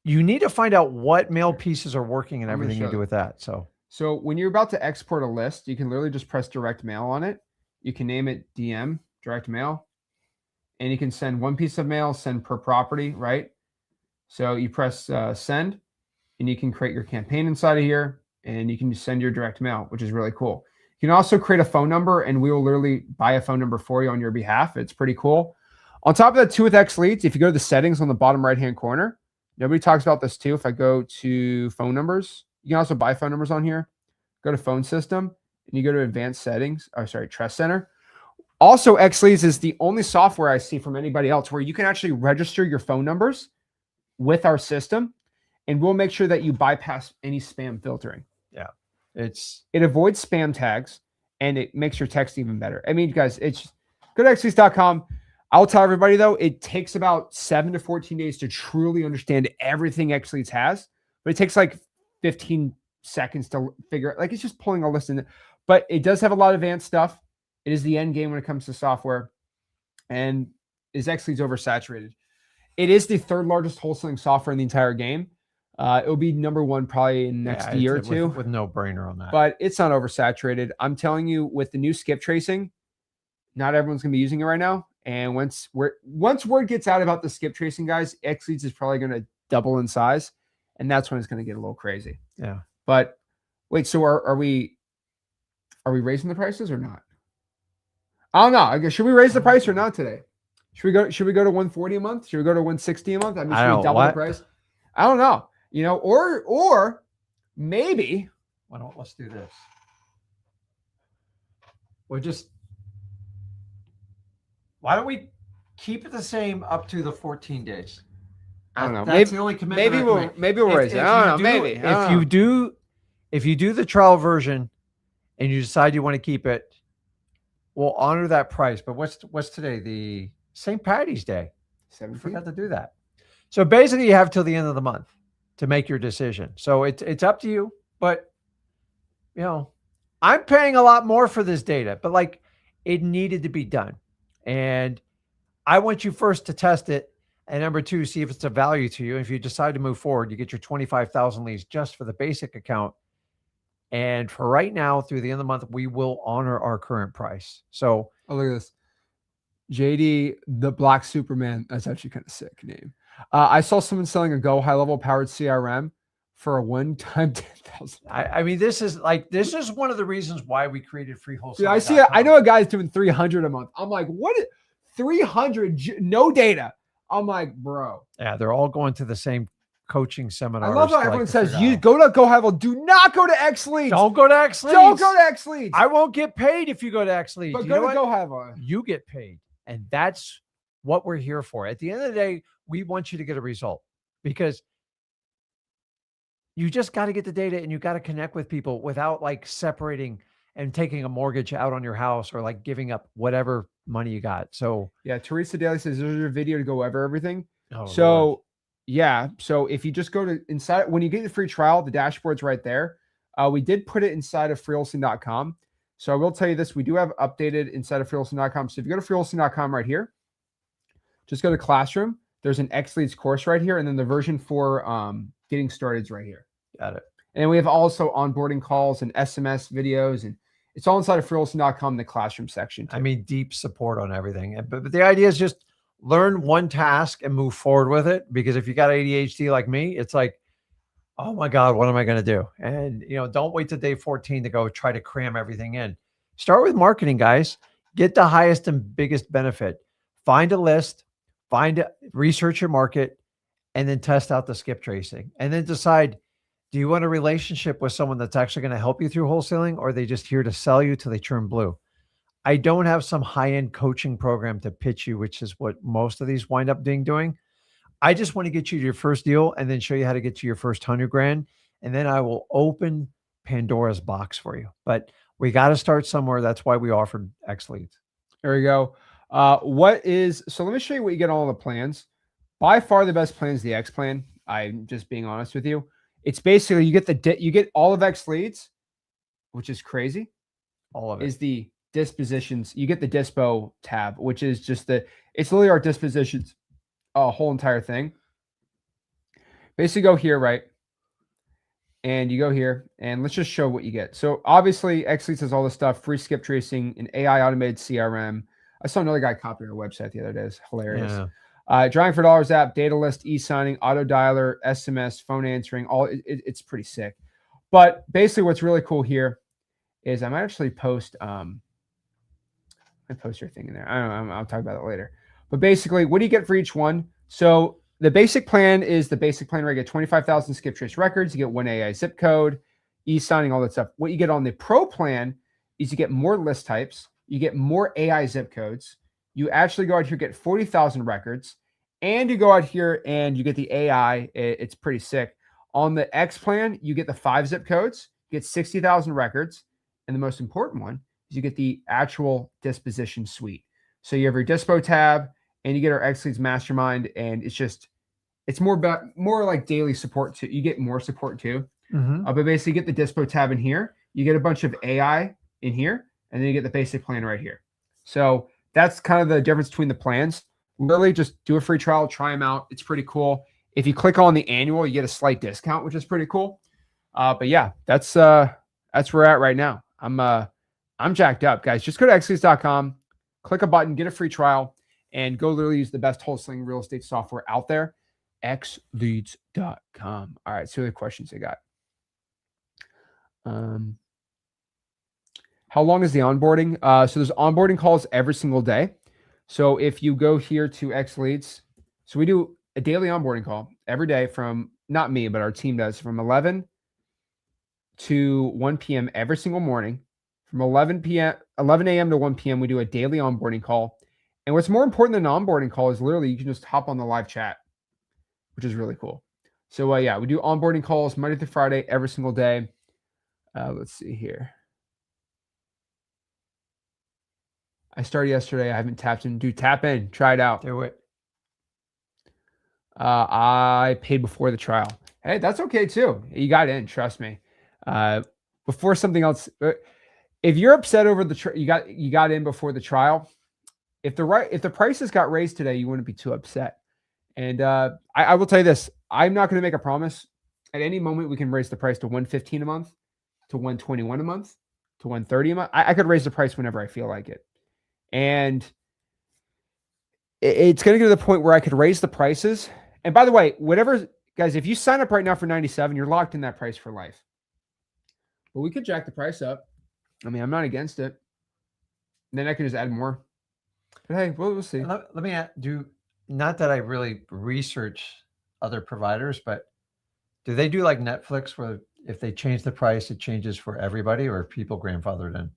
you need to find out what mail pieces are working and I'm gonna everything you show do you. with that. So when you're about to export a list, you can literally just press direct mail on it. You can name it DM, direct mail, and you can send one piece of mail, send per property, right? So you press send, and you can create your campaign inside of here, and you can just send your direct mail, which is really cool. You can also create a phone number, and we will literally buy a phone number for you on your behalf. It's pretty cool. On top of that, too, with Xleads, if you go to the settings on the bottom right-hand corner, nobody talks about this too. If I go to phone numbers, you can also buy phone numbers on here. Go to phone system, and you go to advanced settings. Oh, sorry, Trust Center. Also, Xleads is the only software I see from anybody else where you can actually register your phone numbers with our system, and we'll make sure that you bypass any spam filtering. Yeah, it avoids spam tags, and it makes your text even better. I mean, guys, it's go to xleads.com. I'll tell everybody though, it takes about 7 to 14 days to truly understand everything Xleads has, but it takes like 15 seconds to figure out. Like, it's just pulling a list in, but it does have a lot of advanced stuff. It is the end game when it comes to software, and is Xleads oversaturated? It is the third largest wholesaling software in the entire game. It'll be number one probably in the next year or two. With no brainer on that. But it's not oversaturated. I'm telling you, with the new skip tracing, not everyone's going to be using it right now. And once word gets out about the skip tracing, guys, Xleads is probably going to double in size. And that's when it's going to get a little crazy. Yeah. But wait, so are we raising the prices or not? I don't know. I guess, should we raise the price or not today? Should we go to 140 a month? Should we go to 160 a month? I mean, should we double the price? I don't know. You know, or maybe. Let's do this. Why don't we keep it the same up to the 14 days? I don't know. That's the only commitment. Maybe we'll raise it. I don't know. Maybe. If you do the trial version and you decide you want to keep it, we'll honor that price. But what's today? The St. Patty's Day. I forgot to do that. So basically, you have till the end of the month to make your decision. So it's up to you. But you know, I'm paying a lot more for this data, but like, it needed to be done. And I want you first to test it. And number two, see if it's a value to you. If you decide to move forward, you get your 25,000 leads just for the basic account. And for right now, through the end of the month, we will honor our current price. So, oh, look at this. JD, the Black Superman. That's actually kind of sick name. I saw someone selling a Go high level powered CRM for a one-time 10,000. I mean, this is one of the reasons why we created free wholesale. I see. I know a guy's doing 300 a month. I'm like, what? 300? No data. I'm like, bro. Yeah, they're all going to the same coaching seminar. I love how everyone says, you go to Go high level. Do not go to Xleads. Don't go to Xleads. Don't go to Xleads. I won't get paid if you go to Xleads. But go to Go high level. You get paid. And that's what we're here for. At the end of the day, we want you to get a result, because you just got to get the data and you got to connect with people without like separating and taking a mortgage out on your house or like giving up whatever money you got. So yeah, Teresa Daly says there's your video to go over everything. Oh, so Lord. Yeah, so if you just go to inside, when you get the free trial, the dashboard's right there. We did put it inside of freewholesaling.com. So I will tell you this, we do have updated inside of freewholesaling.com. So if you go to freewholesaling.com right here, just go to Classroom. There's an Xleads course right here, and then the version for getting started is right here. Got it. And then we have also onboarding calls and SMS videos, and it's all inside of freewholesaling.com in the Classroom section too. I mean, deep support on everything. But the idea is just learn one task and move forward with it. Because if you got ADHD like me, it's like, oh my God, what am I going to do? And, you know, don't wait till day 14 to go try to cram everything in. Start with marketing, guys. Get the highest and biggest benefit. Find a list, research your market, and then test out the skip tracing. And then decide, do you want a relationship with someone that's actually going to help you through wholesaling, or are they just here to sell you till they turn blue? I don't have some high-end coaching program to pitch you, which is what most of these wind up doing. I just want to get you to your first deal and then show you how to get to your first 100 grand. And then I will open Pandora's box for you. But we got to start somewhere. That's why we offered Xleads. There we go. So let me show you what you get on all the plans. By far the best plan is the X plan. I'm just being honest with you. It's basically you get all of Xleads, which is crazy. All of it is the dispositions. You get the dispo tab, which is just it's literally our dispositions, whole entire thing. Basically go here, right? And you go here, and let's just show what you get. So obviously, Xleads has all this stuff, free skip tracing, an AI automated CRM. I saw another guy copying our website the other day. It's hilarious. Yeah. Drawing for dollars app, data list, e-signing, auto dialer, SMS, phone answering. It's pretty sick. But basically, what's really cool here is I might actually post I post your thing in there. I don't know. I'll talk about it later. But basically, what do you get for each one? So the basic plan is the basic plan where you get 25,000 skip trace records. You get 1 AI zip code, e-signing, all that stuff. What you get on the pro plan is you get more list types. You get more AI zip codes. You actually go out here, get 40,000 records. And you go out here and you get the AI. It's pretty sick. On the X plan, you get the 5 zip codes. You get 60,000 records. And the most important one is you get the actual disposition suite. So you have your dispo tab, and you get our Xleads mastermind, and it's more like daily support too. You get more support too. But basically you get the dispo tab in here. You get a bunch of AI in here, and then you get the basic plan right here. So that's kind of the difference between the plans. Literally just do a free trial, try them out. It's pretty cool. If you click on the annual, you get a slight discount, which is pretty cool. But yeah, that's where we're at right now. I'm jacked up, guys. Just go to xleads.com, click a button, get a free trial, and go literally use the best wholesaling real estate software out there, xleads.com. All right, so the questions they got. How long is the onboarding? So there's onboarding calls every single day. So if you go here to Xleads, so we do a daily onboarding call every day from, not me, but our team does, from 11 to 1 p.m. every single morning. From 11 a.m. to 1 p.m., we do a daily onboarding call. And what's more important than an onboarding call is literally you can just hop on the live chat, which is really cool. So yeah, we do onboarding calls Monday through Friday every single day. Let's see here. I started yesterday. I haven't tapped in. Dude, tap in. Try it out. Do it. I paid before the trial. Hey, that's okay too. You got in. Trust me. Before something else. If you're upset over you got in before the trial, if the prices got raised today, you wouldn't be too upset. And I will tell you this: I'm not going to make a promise. At any moment, we can raise the price to $115 a month, to $121 a month, to $130 a month. I could raise the price whenever I feel like it, and it's going to get to the point where I could raise the prices. And by the way, whatever, guys, if you sign up right now for 97, you're locked in that price for life. But we could jack the price up. I mean, I'm not against it. And then I can just add more. But hey, we'll see. Let me do, not that I really research other providers, but do they do like Netflix where if they change the price, it changes for everybody, or are people grandfathered in?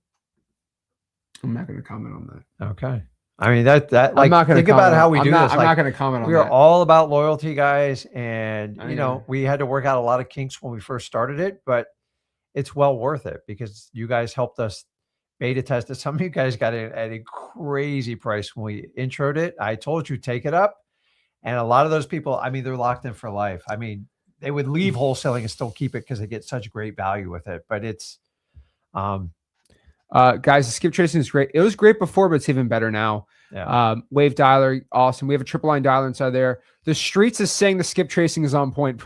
I'm not going to comment on that. Okay. I mean, that like, I'm not going to think about how we do this. I'm not going to comment on that. We are all about loyalty, guys. And, I you know. know, we had to work out a lot of kinks when we first started it, but it's well worth it because you guys helped us beta test it. Some of you guys got it at a crazy price when we introed it. I told you, take it up. And a lot of those people, I mean, they're locked in for life. I mean, they would leave wholesaling and still keep it because they get such great value with it. But it's, guys, the skip tracing is great. It was great before, but it's even better now. yeah. Wave dialer, awesome. We have a triple line dialer inside there. The streets is saying the skip tracing is on point.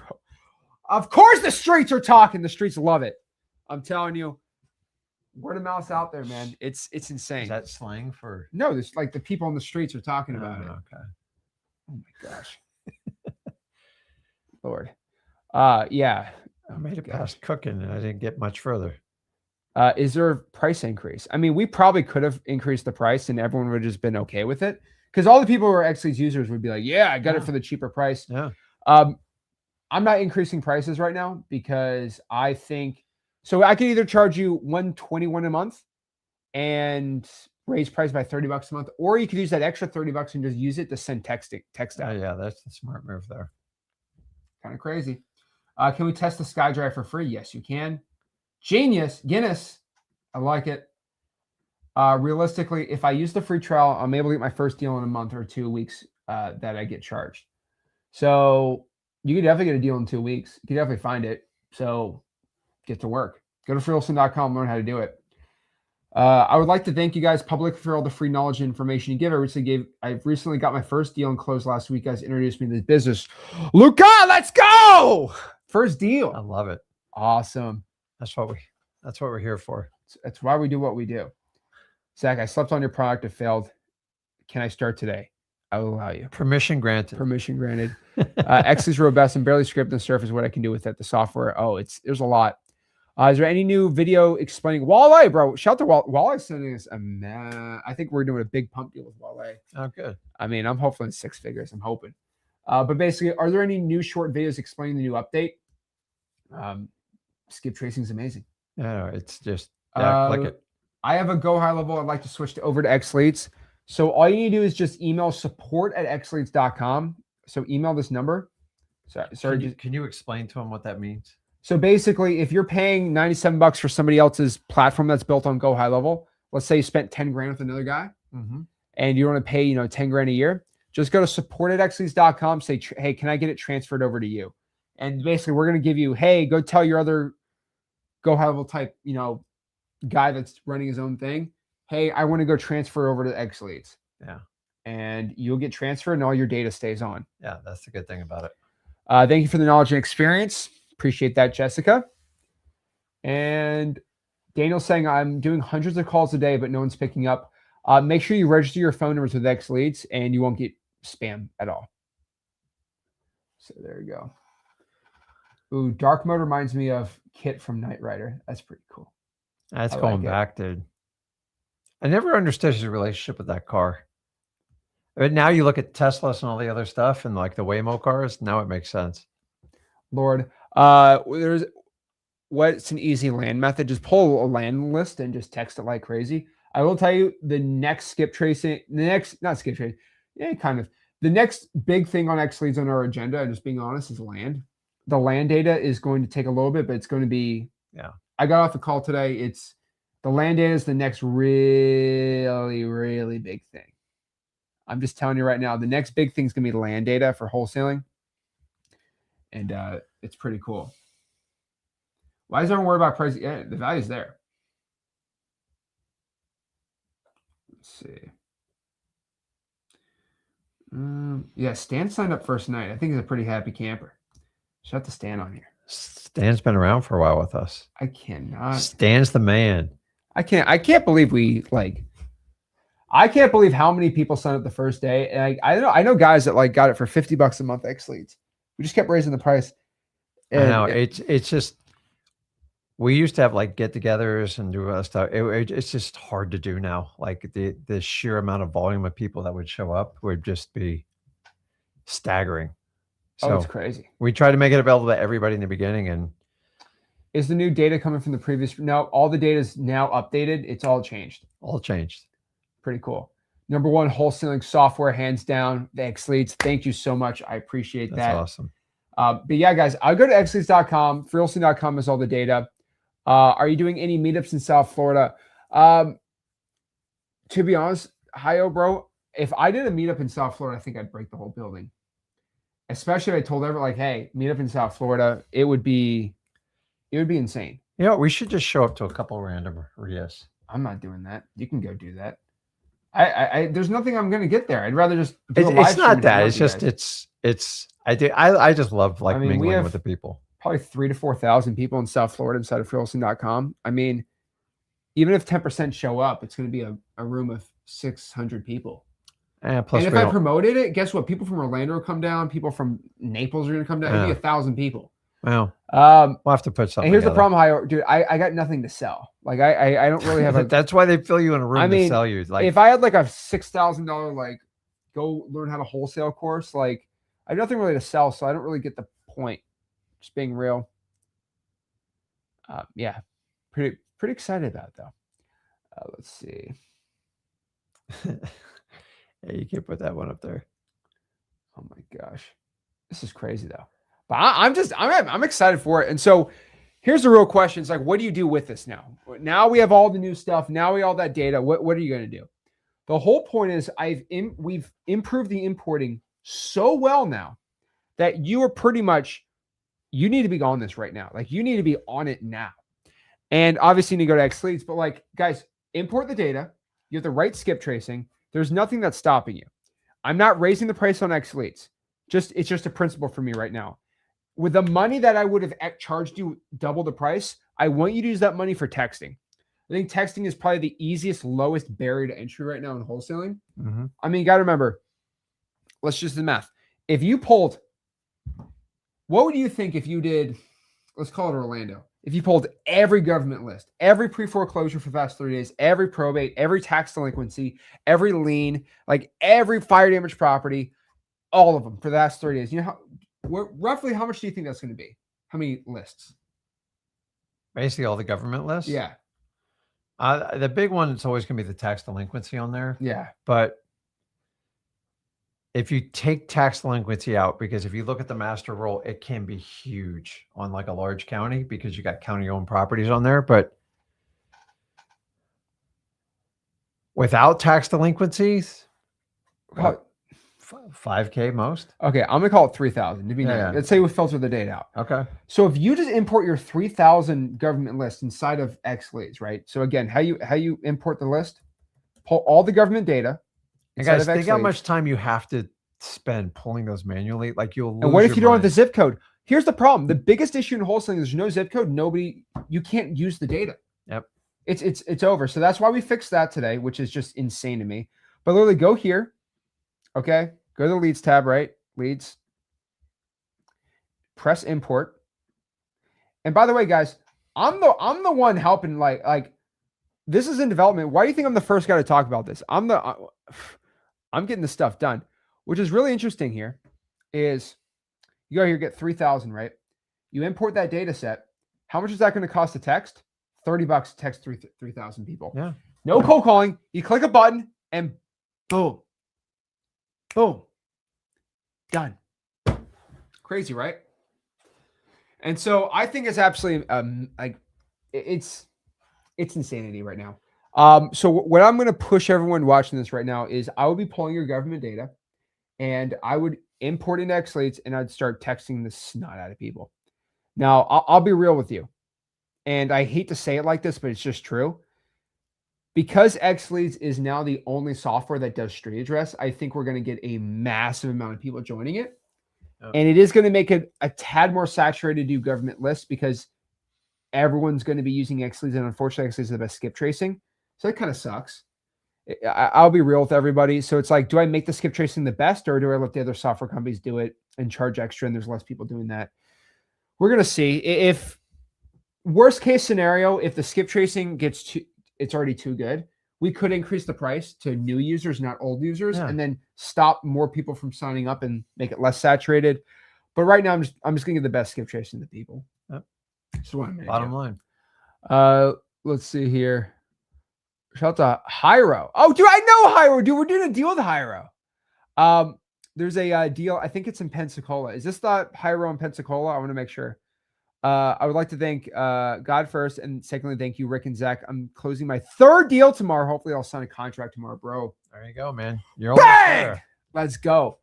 Of course the streets are talking. The streets love it. I'm telling you, word of mouth's out there, man. It's insane. Is that slang for? No, there's like the people on the streets are talking about it. Okay. Oh my gosh. Lord. Yeah. I made it past cooking and I didn't get much further. Is there a price increase? I mean, we probably could have increased the price and everyone would have just been okay with it. Because all the people who are Xleads users would be like, yeah, I got it for the cheaper price. Yeah. I'm not increasing prices right now because I think, so I could either charge you $121 a month and raise price by $30 a month, or you could use that extra $30 and just use it to send text out. Yeah, that's the smart move there. Kind of crazy. Can we test the SkyDrive for free? Yes, you can. Genius. Guinness. I like it. Realistically, if I use the free trial, I'm able to get my first deal in a month or 2 weeks that I get charged. So you could definitely get a deal in 2 weeks. You could definitely find it. So get to work. Go to freewholesale.com, learn how to do it. I would like to thank you guys publicly for all the free knowledge and information you give. I recently got my first deal and closed last week. Guys introduced me to this business. Luca, let's go. First deal. I love it. Awesome. That's what we're here for. That's why we do what we do. Zach, I slept on your product. It failed. Can I start today? I will allow you. Permission granted. Permission granted. X is robust and barely scraped on the surface. What I can do with it. The software. Oh, there's a lot. Is there any new video explaining Walleye, bro? Shout out to Walleye sending us I think we're doing a big pump deal with Walleye. Oh, good. I mean, I'm hoping 6 figures. I'm hoping. But basically, are there any new short videos explaining the new update? Skip tracing is amazing. No, it's just click it. I have a go high level. I'd like to switch over to Xleads. So all you need to do is just email support@xleads.com. So email this number. Sorry. Can you explain to them what that means? So basically, if you're paying $97 for somebody else's platform that's built on Go High Level, let's say you spent 10 grand with another guy, and you want to pay 10 grand a year, just go to support@xleads.com. Say, hey, can I get it transferred over to you? And basically, we're going to give you, hey, go tell your other Go High Level type, guy that's running his own thing, hey, I want to go transfer over to Xleads. Yeah. And you'll get transferred, and all your data stays on. Yeah, that's the good thing about it. Thank you for the knowledge and experience. Appreciate that, Jessica. And Daniel's saying, I'm doing hundreds of calls a day, but no one's picking up. Make sure you register your phone numbers with Xleads, and you won't get spam at all. So there you go. Ooh, dark mode reminds me of Kit from Knight Rider. That's pretty cool. That's going back, dude. I never understood his relationship with that car. But now you look at Teslas and all the other stuff and like the Waymo cars, now it makes sense. Lord, what's an easy land method? Just pull a land list and just text it like crazy. I will tell you the next the next big thing on Xleads on our agenda, and just being honest, is land. The land data is going to take a little bit, but it's going to be, I got off the call today. The land data is the next really, really big thing. I'm just telling you right now, the next big thing is going to be the land data for wholesaling. And it's pretty cool. Why is everyone worried about price? Yeah, the value's there. Let's see. Yeah, Stan signed up first night. I think he's a pretty happy camper. Shout out to Stan on here. Stan's been around for a while with us. I cannot. Stan's the man. I can't believe I can't believe how many people signed up the first day. And I know guys that got it for $50 a month Xleads. We just kept raising the price. And I know it's just, we used to have get-togethers and do stuff. It's just hard to do now. Like the sheer amount of volume of people that would show up would just be staggering. So it's crazy. We tried to make it available to everybody in the beginning. And is the new data coming from the previous? No, all the data is now updated. It's all changed. All changed. Pretty cool. Number one wholesaling software, hands down, the Xleads. Thank you so much. I appreciate that. That's awesome. But yeah, guys, I'll go to xleads.com. Freelsing.com is all the data. Are you doing any meetups in South Florida? To be honest, hi-yo, bro, if I did a meetup in South Florida, I think I'd break the whole building. Especially if I told everyone, hey, meet up in South Florida, it would be insane. We should just show up to a couple random RIAs. I'm not doing that. You can go do that. I there's nothing I'm gonna get there. I'd rather just do it's not that. It's just I just love mingling with the people. Probably 3,000 to 4,000 people in South Florida inside of freelsing.com. I mean, even if 10% show up, it's gonna be a room of 600 people. Plus and if I promoted it, guess what? People from Orlando will come down. People from Naples are going to come down. It'd be 1,000 people. Wow. We'll have to put something. And here's the problem, dude. I got nothing to sell. I don't really have a. That's why they fill you in a room to sell you. If I had a $6,000 go learn how to wholesale course, I have nothing really to sell, so I don't really get the point. Just being real. Yeah, pretty excited about it though. Let's see. Yeah, you can't put that one up there. Oh my gosh, this is crazy though. But I'm excited for it. And so here's the real question: it's what do you do with this now? Now we have all the new stuff. Now we have all that data. What are you going to do? The whole point is we've improved the importing so well now that you are pretty much you need to be on this right now. You need to be on it now. And obviously you need to go to Xleads. But guys, import the data. You have the right skip tracing. There's nothing that's stopping you. I'm not raising the price on Xleads. It's just a principle for me right now. With the money that I would have charged you double the price, I want you to use that money for texting. I think texting is probably the easiest, lowest barrier to entry right now in wholesaling. Mm-hmm. I mean, you got to remember, let's just do the math. If you pulled, what would you think if you did, let's call it Orlando, if you pulled every government list, every pre-foreclosure for the past 30 days, every probate, every tax delinquency, every lien, like every fire damage property, all of them for the last 30 days, you know, roughly how much do you think that's going to be? How many lists? Basically all the government lists. Yeah. The big one, it's always going to be the tax delinquency on there. Yeah. But if you take tax delinquency out, because if you look at the master roll, it can be huge on like a large county because you got county owned properties on there. But without tax delinquencies, How, 5K most. Okay, I'm gonna call it 3,000 to be nice. Yeah. Let's say we filter the data out. Okay. So if you just import your 3,000 government list inside of Xleads, right? So again, how you import the list? Pull all the government data. And guys, of think how Xleads. much time you have to spend pulling those manually. Like you'll lose And what if your you don't have mind. the zip code? Here's the problem. The biggest issue in wholesaling is there's no zip code. You can't use the data. Yep. It's over. So that's why we fixed that today, which is just insane to me. But literally go here. Okay. Go to the leads tab, right? Leads. Press import. And by the way, guys, I'm the one helping like this is in development. Why do you think I'm the first guy to talk about this? I'm getting this stuff done. Which is really interesting here is you go here, get 3,000, right? You import that data set. How much is that going to cost to text? $30 to text 3,000 people. Yeah. No cold calling. You click a button and boom. Boom. Done. Crazy, right? And so I think it's absolutely like it's insanity right now. So what I'm going to push everyone watching this right now is I will be pulling your government data and I would import into Xleads and I'd start texting the snot out of people. Now I'll be real with you. And I hate to say it like this, but it's just true. Because Xleads is now the only software that does street address, I think we're going to get a massive amount of people joining it. Oh. And it is going to make it a tad more saturated to do government lists because everyone's going to be using Xleads. And unfortunately, Xleads is the best skip tracing. So it kind of sucks. I'll be real with everybody. So it's like, do I make the skip tracing the best or do I let the other software companies do it and charge extra and there's less people doing that? We're going to see. If worst case scenario, if the skip tracing gets too, it's already too good, we could increase the price to new users, not old users, and then stop more people from signing up and make it less saturated. But right now, I'm just going to give the best skip tracing to people. Yep. That's what I'm Bottom line. Let's see here. Shout out to Hyro. Oh, dude, I know Hyro. Dude, we're doing a deal with Hyro. There's a deal. I think it's in Pensacola. Is this the Hyro in Pensacola? I want to make sure. I would like to thank God first, and secondly, thank you, Rick and Zach. I'm closing my third deal tomorrow. Hopefully, I'll sign a contract tomorrow, bro. There you go, man. You're almost Bang! there. Let's go.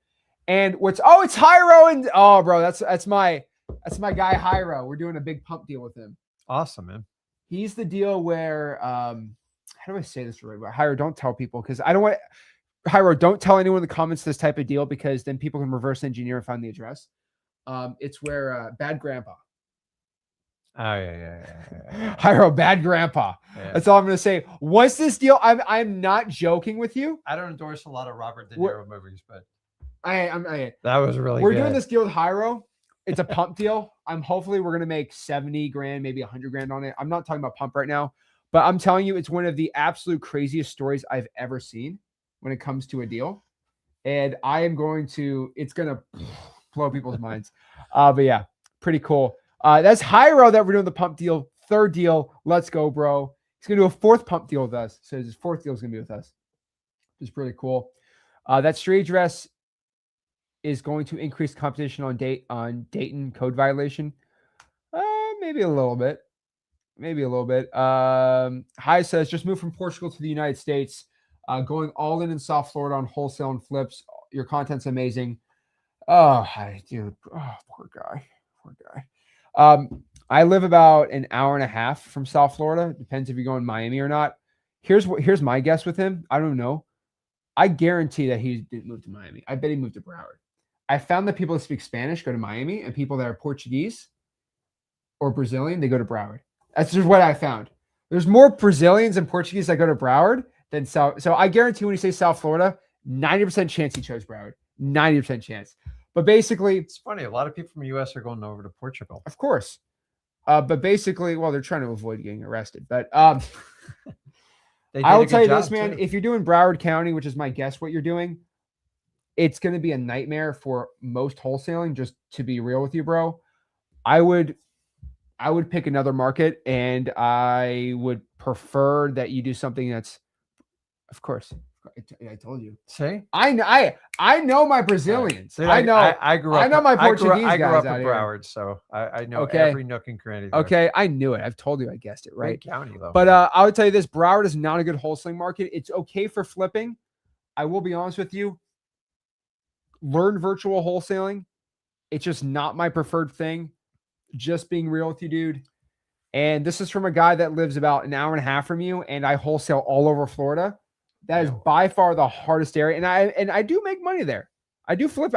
And it's Hyro, and bro, that's my guy Hyro. We're doing a big pump deal with him. Awesome, man. He's the deal where how do I say this right? Hyro, don't tell people because I don't want Hyro. Don't tell anyone in the comments this type of deal because then people can reverse engineer and find the address. It's where Bad Grandpa. Oh yeah. Hyro, Bad Grandpa. Yeah. That's all I'm gonna say. Once this deal, I'm not joking with you. I don't endorse a lot of Robert De Niro movies, but That was really we're good. doing this deal with Hyro. It's a pump deal. Hopefully we're gonna make 70 grand, maybe 100 grand on it. I'm not talking about pump right now, but I'm telling you, it's one of the absolute craziest stories I've ever seen when it comes to a deal. And it's gonna blow people's minds. But yeah, pretty cool. That's Hyro that we're doing the pump deal. Third deal. Let's go, bro. He's going to do a fourth pump deal with us. So his fourth deal is going to be with us, which is pretty cool. That street address is going to increase competition on Dayton code violation. Maybe a little bit. Hi says, just moved from Portugal to the United States. Going all in South Florida on wholesale and flips. Your content's amazing. Oh, hi, dude. Oh, poor guy. I live about an hour and a half from South Florida. Depends if you're going Miami or not. Here's my guess with him. I don't know. I guarantee that he didn't move to Miami. I bet he moved to Broward. I found that people that speak Spanish go to Miami, and people that are Portuguese or Brazilian, they go to Broward. That's just what I found. There's more Brazilians and Portuguese that go to Broward than South. So I guarantee when you say South Florida, 90% chance he chose Broward. 90% chance. But basically, It's funny. A lot of people from the U.S. are going over to Portugal. of course. But basically, well, they're trying to avoid getting arrested. But They did I a will good tell you this, job, man. too. If you're doing Broward County, which is my guess what you're doing, it's going to be a nightmare for most wholesaling, just to be real with you, bro. I would pick another market, and I would prefer that you do something that's, of course, I told you. See? I know my Brazilians. Dude, I know. I grew up. I know my I grew Portuguese I grew guys up out in here. Broward, so I know Okay. every nook and cranny. There. Okay, I knew it. I've told you I guessed it, right? Great county though. But I would tell you this: Broward is not a good wholesaling market. It's okay for flipping. I will be honest with you. Learn virtual wholesaling. It's just not my preferred thing. Just being real with you, dude. And this is from a guy that lives about an hour and a half from you, and I wholesale all over Florida. That is by far the hardest area, and I do make money there. I do flip.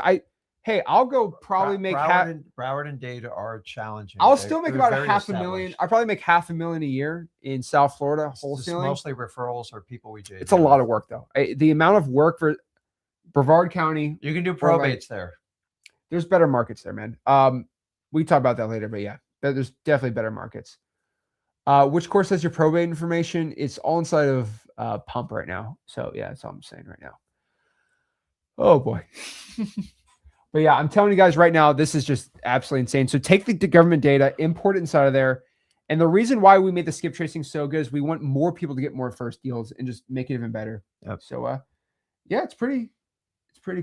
I'll go probably make Broward and Dade are challenging. I'll still make about very $500,000. established. I'll probably make $500,000 a year in South Florida It's wholesaling. mostly referrals or people we do. It's a lot of work, though. The amount of work for Brevard County. You can do or like- probates there. There's better markets there, man. We can talk about that later, but yeah, there's definitely better markets. Which course has your probate information? It's all inside of Pump right now. So yeah, that's all I'm saying right now. Oh boy. But yeah, I'm telling you guys right now, this is just absolutely insane. So take the government data, import it inside of there. And the reason why we made the skip tracing so good is we want more people to get more first deals and just make it even better. Yep. So yeah, it's pretty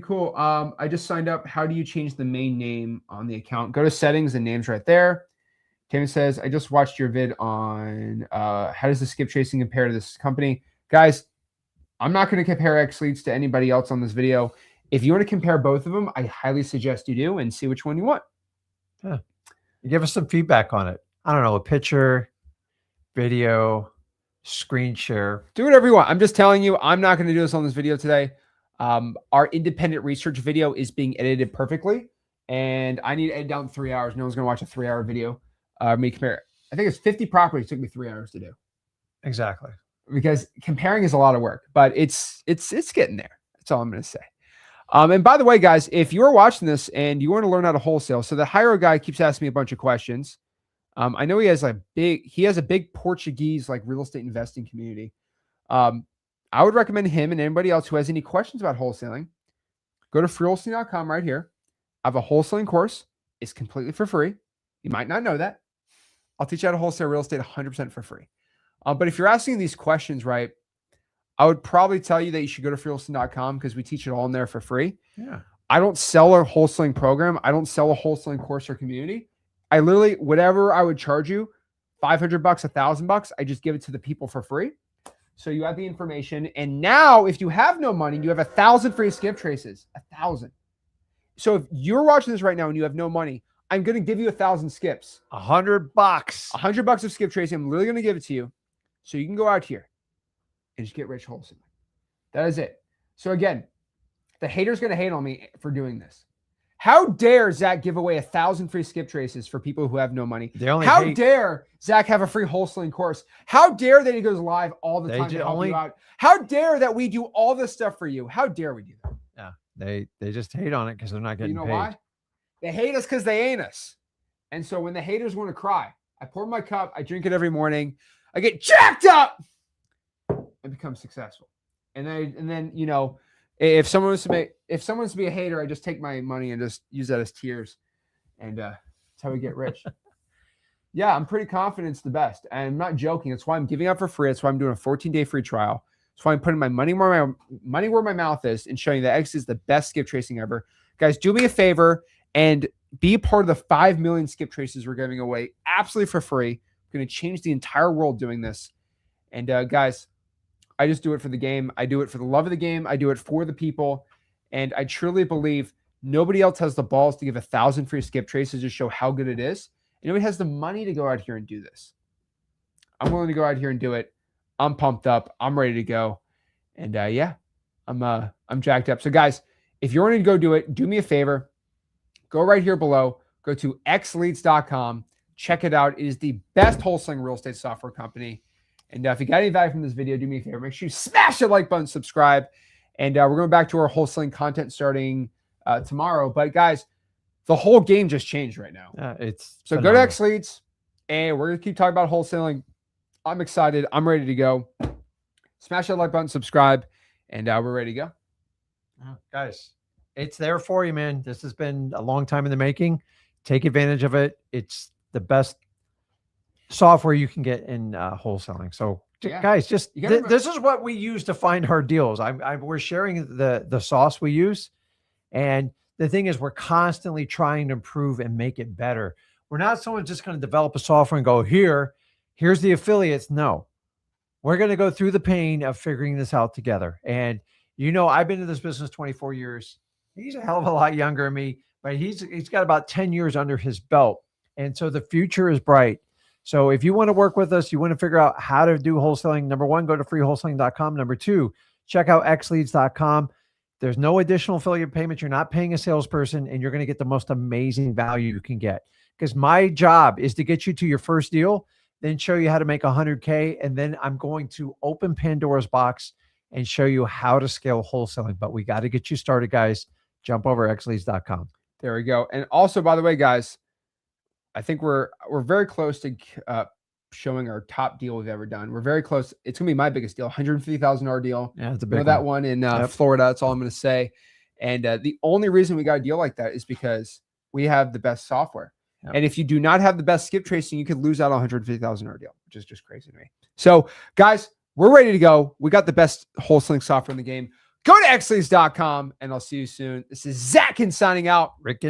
cool. I just signed up. How do you change the main name on the account? Go to settings and names right there. Tim says, I just watched your vid on how does the skip tracing compare to this company? Guys, I'm not going to compare Xleads to anybody else on this video. If you want to compare both of them, I highly suggest you do and see which one you want. Yeah. You give us some feedback on it. I don't know, a picture, video, screen share. Do whatever you want. I'm just telling you, I'm not going to do this on this video today. Our independent research video is being edited perfectly, and I need to edit down 3 hours. No one's going to watch a 3-hour video. Me compare. I think it's 50 properties. It took me 3 hours to do. Exactly. Because comparing is a lot of work, but it's getting there. That's all I'm going to say. And by the way, guys, if you're watching this and you want to learn how to wholesale, so the Hiro guy keeps asking me a bunch of questions. I know he has a big Portuguese like real estate investing community. I would recommend him and anybody else who has any questions about wholesaling, go to freewholesaling.com right here. I have a wholesaling course. It's completely for free. You might not know that. I'll teach you how to wholesale real estate 100% for free. But if you're asking these questions, right, I would probably tell you that you should go to freewholesaling.com because we teach it all in there for free. Yeah. I don't sell a wholesaling program. I don't sell a wholesaling course or community. I literally, whatever I would charge you, $500, $1,000, I just give it to the people for free. So you have the information. And now if you have no money, you have 1,000 free skip traces, 1,000. So if you're watching this right now and you have no money, I'm going to give you 1,000 skips. $100. $100 of skip tracing. I'm literally going to give it to you. So you can go out here and just get rich wholesaling. That is it. So again, the hater's going to hate on me for doing this. How dare Zach give away 1,000 free skip traces for people who have no money? How dare Zach have a free wholesaling course? How dare that he goes live all the time to help you out? How dare that we do all this stuff for you? How dare we do that? Yeah, they just hate on it because they're not getting paid. Why? They hate us because they ain't us. And so when the haters want to cry, I pour my cup, I drink it every morning, I get jacked up and become successful. And then you know, if someone wants to be a hater, I just take my money and just use that as tears. And that's how we get rich. Yeah, I'm pretty confident it's the best. And I'm not joking. That's why I'm giving out for free. That's why I'm doing a 14-day free trial. That's why I'm putting my money where my mouth is and showing that X is the best skip tracing ever. Guys, do me a favor and be a part of the 5 million skip traces we're giving away absolutely for free. We're going to change the entire world doing this. And guys, I just do it for the game. I do it for the love of the game. I do it for the people. And I truly believe nobody else has the balls to give 1,000 free skip traces to show how good it is. And nobody has the money to go out here and do this. I'm willing to go out here and do it. I'm pumped up. I'm ready to go. And yeah, I'm jacked up. So guys, if you're ready to go do it, do me a favor. Go right here below. Go to Xleads.com. Check it out. It is the best wholesaling real estate software company. And if you got any value from this video, do me a favor. Make sure you smash the like button, subscribe. And we're going back to our wholesaling content starting tomorrow. But guys, the whole game just changed right now. It's so phenomenal. go to Xleads, and we're going to keep talking about wholesaling. I'm excited. I'm ready to go. Smash that like button, subscribe, and we're ready to go. Guys, it's there for you, man. This has been a long time in the making. Take advantage of it. It's the best software you can get in wholesaling. So Yeah. guys, just gotta this is what we use to find our deals. We're sharing the sauce we use. And the thing is, we're constantly trying to improve and make it better. We're not someone just going to develop a software and go, here's the affiliates. No, we're going to go through the pain of figuring this out together. And, I've been in this business 24 years. He's a hell of a lot younger than me, but he's got about 10 years under his belt. And so the future is bright. So if you want to work with us, you want to figure out how to do wholesaling, number one, go to freewholesaling.com. Number two, check out xleads.com. There's no additional affiliate payments. You're not paying a salesperson, and you're going to get the most amazing value you can get. Because my job is to get you to your first deal, then show you how to make 100K. And then I'm going to open Pandora's box and show you how to scale wholesaling. But we got to get you started, guys. Jump over xleads.com. There we go. And also, by the way, guys, I think we're very close to showing our top deal we've ever done. We're very close. It's going to be my biggest deal, $150,000 deal. Yeah, it's a big one. That one in Florida. That's all I'm going to say. And the only reason we got a deal like that is because we have the best software. Yep. And if you do not have the best skip tracing, you could lose out on $150,000 deal, which is just crazy to me. So, guys, we're ready to go. We got the best wholesaling software in the game. Go to xleads.com, and I'll see you soon. This is Zach signing out. Rick